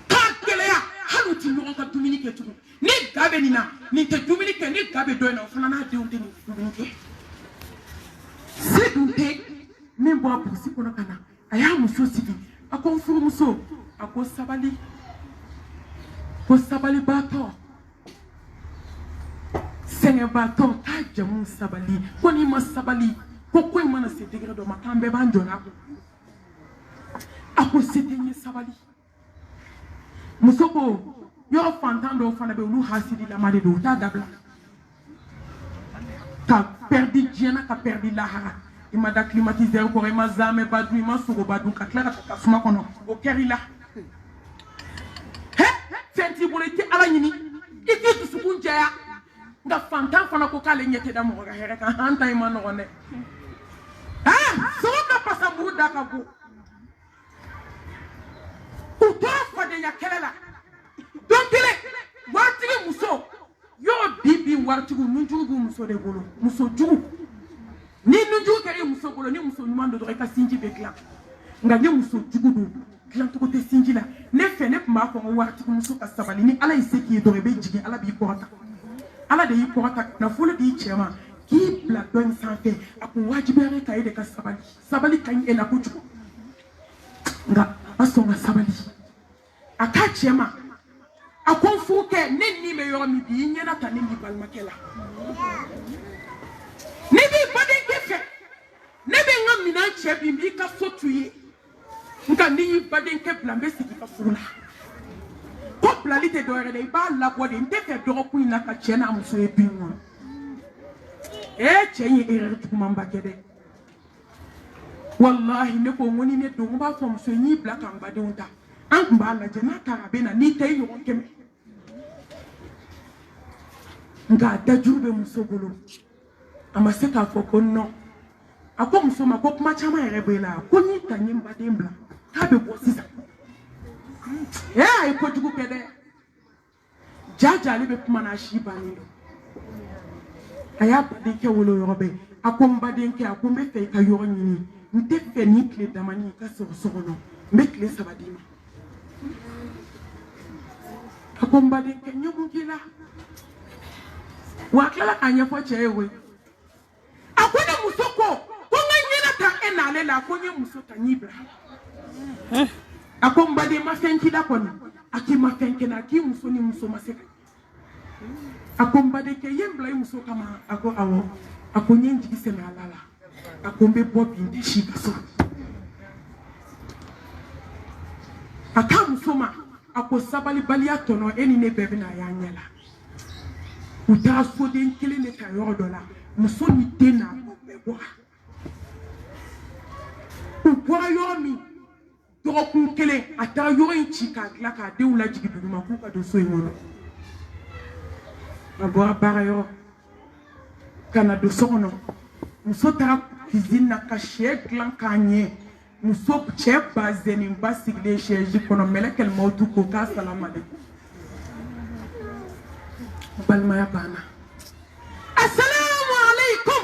k'a gɛlɛya hali u ti ɲɔgɔn ka dumuni kɛ tugun ni ga bɛ nin na nin tɛ dumuni kɛ ni ga bɛ dɔ in na o fana n'a denw tɛ nin dumuni kɛ se dun tɛ min bɔ a burusi kɔnɔ ka na a y'a muso sigi a ko n furumuso a ko sabali baatɔ sɛgɛnbaatɔ k'a jamu sabali ko n'i ma sabali ko in mana se degré dɔ ma k'an bɛɛ b'an jɔ n'a ko a ko se tɛ n ye sabali muso ko yɔrɔ fantan dɔw fana bɛ olu hasidilama de don u t'a dabila ka perdi diɲɛ na ka perdi lahara i ma da climatiseur kɔrɔ i ma zamɛba dun i ma sogoba dun ka tila ka taa tasuma kɔnɔ o kɛr'i la fɛn t'i bolo i tɛ ala ɲini i k'i dusukun jɛya nka fantan fana ko k'ale ɲɛ tɛ da mɔgɔ ka hɛrɛ kan an ta in ma nɔgɔn dɛ sogo ka pasaburu da ka go u tora fadenya kɛlɛ la don kelen waritigi muso yɔrɔ bi waritigiw nujugu b'u muso de bolo muso jugu ni nujugu kɛra i muso bolo ni muso ɲuman don dɔrɔn i ka sinji bɛ dilan nka ni muso jugu don dilancogo tɛ sinji la ne fɛ ne tun b'a fɔ n ko waritigi muso ka sabali ni ala y'i se k'i ye dɔrɔn i bɛ jigin ala b'i kɔrɔta ala de y'i kɔrɔta nafolo d'i cɛ ma k'i bila dɔ in sanfɛ a kun wajibiyara ka e de ka sabali sabali ka ɲi e la kojugu nka a sɔn ka sabali a k'a cɛ ma a ko n furu kɛ ne ni bɛ yɔrɔ min bi i ɲɛna ta ne ni balimakɛ la ne b'i badenkɛ fɛ ne bɛ n ka minɛn cɛ bi n b'i ka so t'u ye nka n'i y'i badenkɛ bila n bɛ segin ka furu la ko bilali tɛ dɔwɛrɛ dɛ i b'a labɔ de n tɛ fɛ dɔgɔkun in na ka cɛ n'a muso ye bin kɔnɔ cɛ in ye erreur jugumanba kɛ dɛ wallahi ne ko n ko ni ne don n b'a fɔ muso in y'i bila k'an badenw ta an tun b'a lajɛ n'a taara a bɛ na n'i tɛ i ɲɔgɔn kɛmɛ nka a dajuru bɛ muso bolo a ma se k'a fɔ ko non a ko muso ma ko kuma caman yɛrɛ b'e la ko n'i ta n ye n baden bila k'a bɛ bɔ sisan a ye kojugu kɛ dɛ jaja ale bɛ kuma n'a si bannen don a y'a badenkɛ wele yɔrɔ bɛɛ a ko n badenkɛ a ko n bɛ fɛ i ka yɔrɔ ɲini n tɛ fɛ ni tile damani i ka sɔrɔ so kɔnɔ n bɛ tile 3 d'i ma a ko n badenkɛ n ye mun k'i la wa a tilala k'a ɲɛfɔ cɛ ye koyi a ko ne muso ko n ka ɲɛna ta e n'ale la ko n ye muso ta n y'i bila a ko n baden ma fɛn k'i la kɔni a k'i ma fɛn kɛ na a k'i muso ni muso ma se ka a ko n badenkɛ i ye n bila i muso kama a ko awɔ a ko n ye n jigi sɛmɛ ala la a ko n bɛ bɔ bi n tɛ si ka so a k'a muso ma a ko sabalibaliya tɔnɔ e ni ne bɛɛ bɛna a y'a ɲɛ la u taara soden kelen de ta yɔrɔ dɔ la muso ni den n'a bɛɛ bɔra u bɔra yɔrɔ min dɔgɔkun kelen a taara yɔrɔ in ci k'a dilan k'a denw lajigin duguma k'u ka don so in kɔnɔ a bɔra baara yɔrɔ ka na don so kɔnɔ muso taara cuisine na ka sɛ dilan k'a ɲɛ muso cɛ bazɛnenba sigilen chaise kɔnɔ mɛlɛkɛl mawutu ko k'a salamu aleykum balimaya banna assalamu aleykum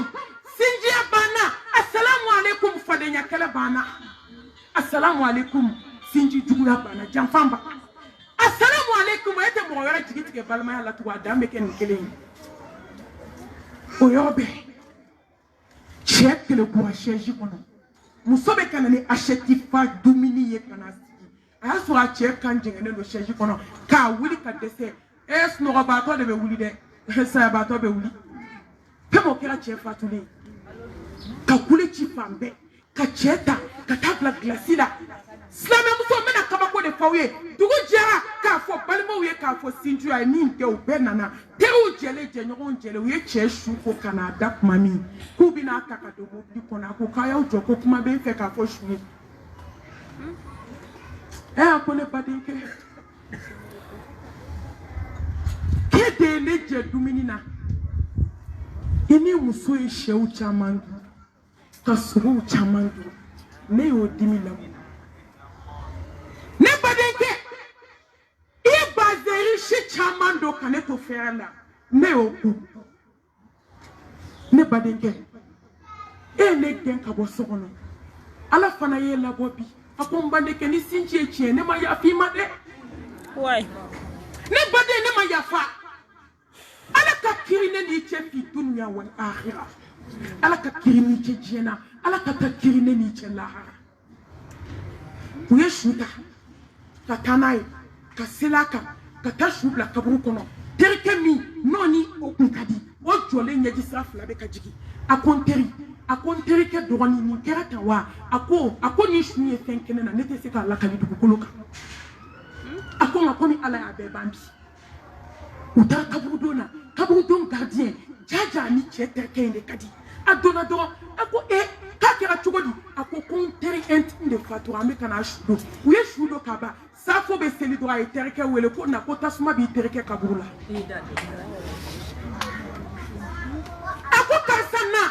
sinjiya banna assalamu aleykum fadenya kɛlɛ banna assalamu aleykum sinji juguya banna janfan banna assalamu aleykum e tɛ mɔgɔ wɛrɛ jigi tigɛ balimaya la tugun a dan bɛ kɛ nin kelen ye o yɔrɔ bɛɛ cɛ kelen kura chaise kɔnɔ muso bɛ ka na ni assiette fa dumuni ye ka na sigi a y'a sɔrɔ a cɛ kan jɛngɛnnen don chaise kɔnɔ k'a wuli ka dɛsɛ sunɔgɔbaatɔ de bɛ wuli dɛ sayabaatɔ bɛ wuli fɛn o kɛra cɛ fatulen ka kule ci fan bɛɛ ka cɛ ta ka taa bila gilasi la silamɛmuso n bɛna kabako de f'aw ye dugu jɛra k'a fɔ balimaw ye k'a fɔ sinju a ye min kɛ u bɛɛ nana teriw jɛlen jɛɲɔgɔnw jɛlen u ye cɛ su ko ka n'a da kuma min k'u bɛna ta ka don mobili kɔnɔ a ko k'a y'aw jɔ ko kuma bɛ n fɛ k'a fɔ su ye a ko ne badenkɛ k'e de ye ne jɛ dumuni na i ni muso ye sɛw caman dun ka sogow caman dun ne y'o dimi lamɔ ne badenkɛ i ye bazɛri si caman don ka ne to fɛrɛ la ne y'o kun ne badenkɛ e ye ne gɛn ka bɔ so kɔnɔ ala fana y'e labɔ bi a ko n badenkɛ ni sinji ye tiɲɛ ne ma yafa i ma dɛ ne baden ne ma yafa ala ka kiri ne n'i cɛ fi dunuya wal akhira ala ka kiri n'i cɛ diɲɛ na ala ka taa kiri ne n'i cɛ lahara u ye su ta ka taa n'a ye ka sela kan ka taa su bila kaburu kɔnɔ terikɛ min n'o ni o kun ka di o jɔlen ɲɛji sira fila bɛ ka jigin a ko n terikɛ dɔgɔnin nin kɛra tan wa a ko ni su ye fɛn kɛnɛ na ne tɛ se k'a lakali dugukolo kan a ko nka komi ala y'a bɛɛ ban bi u taara kaburudon na kaburudon gardien jaja ni cɛ terikɛ in de ka di a donna dɔrɔn a ko k'a kɛra cogo di a ko n teri intime de fatura an bɛ ka n'a su don u ye su don ka ban safo bɛ seli dɔrɔn a ye terikɛ wele ko na ko tasuma b'i terikɛ kaburu la a ko karisa na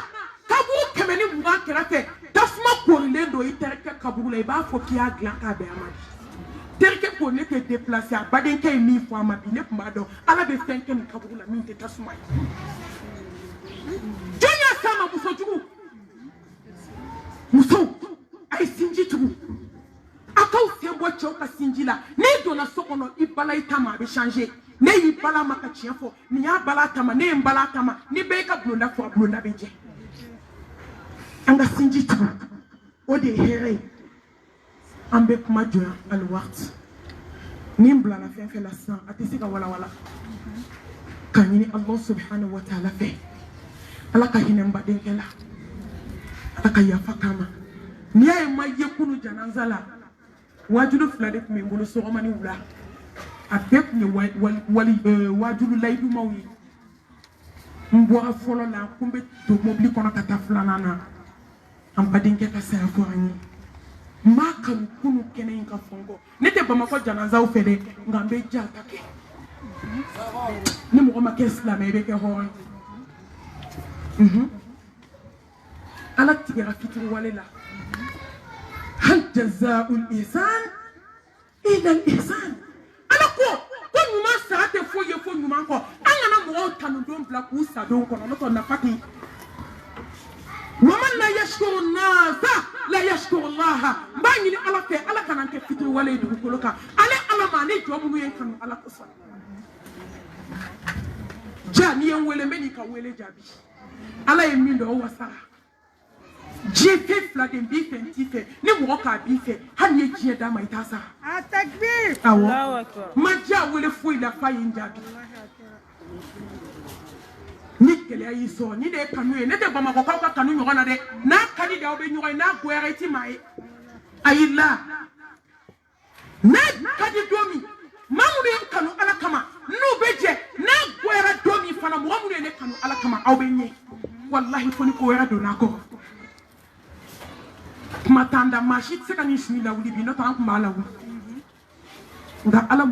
kaburu 120 kɛrɛfɛ tasuma korilen don i terikɛ kaburu la i b'a fɔ k'i y'a dilan k'a bɛn a ma di terikɛ ko ne tɛ déplacer a badenkɛ ye min fɔ a ma bi ne tun b'a dɔn ala bɛ fɛn kɛ nin kaburu la min tɛ tasuma ye jɔn y'a s'a ma musojugu musow a ye sinji tugu a k'aw sen bɔ cɛw ka sinji la n'i donna so kɔnɔ i bala i ta ma a bɛ changer ne yi bala maka tiɲɛ fɔ ni y'a bala kama ne ye n bala kama ni bɛɛ ka bulonda fɔ a bulonda bɛ jɛ an ka sinji tugu o de ye hɛrɛ ye an bɛ kuma jɔya aliwati ni n bilala fɛn fɛn la sisan a tɛ se ka walawala ka ɲini Allah subhanahu wa ta'ala fɛ ala ka hinɛ n badenkɛ la ala ka yafa kama n'i y'a ye n ma ye kunu janaza la wajulu 2 de tun bɛ n bolo sɔgɔma ni wula a bɛɛ tun ye wajulu layidumaw ye n bɔra fɔlɔ la ko n bɛ to mobili kɔnɔ ka taa 2nan na an badenkɛ ka saya fɔ an ye n m'a kanu kunu kɛnɛ in ka fɔ n kɔ ne tɛ bamakɔ janazaw fɛ dɛ nka n bɛ jata kɛ ni mɔgɔ ma kɛ silamɛ i bɛ kɛ hɔrɔn ye ala tigɛra fitiri wale la hal jazaa'ul ihsan illa al ihsan ala ko ɲuman sara tɛ foyi ye fo ɲuman kɔ an kana mɔgɔw tanudon bila k'u sadon kɔnɔ n'o tɛ nafa tɛ waman la yashkuru nasa la yashkuru Allah n b'a ɲini ala fɛ ala kana kɛ fitiri wale ye dugukolo kan ale ala ma ne jɔ minnu ye kanu ala kosɔn ja n'i ye n wele n bɛ n'i ka wele jaabi ala ye min dɔn o wasara diɲɛ fɛn 2 de n b'i fɛ n t'i fɛ ni mɔgɔ k'a b'i fɛ hali n'i ye diɲɛ d'a ma i t'a sara awɔ ma ja wele foyi la f'a ye n jaabi ni gɛlɛya y'i sɔrɔ ni de ye kanu ye ne tɛ bamakɔkaw ka kanu ɲɔgɔn na dɛ n'a ka di de aw bɛ ɲɔgɔn ye n'a goyara i ti maa ye ayi la n'a ka di don min maa minnu ye n kanu ala kama n'u bɛ jɛ n'a goyara don min fana mɔgɔ minnu ye ne kanu ala kama aw bɛ ɲɛ walahi fo ni ko wɛrɛ donna a kɔrɔ kuma t'an da maa si tɛ se ka nin su in lawuli bi n'o tɛ an tun b'a lawuli nka ala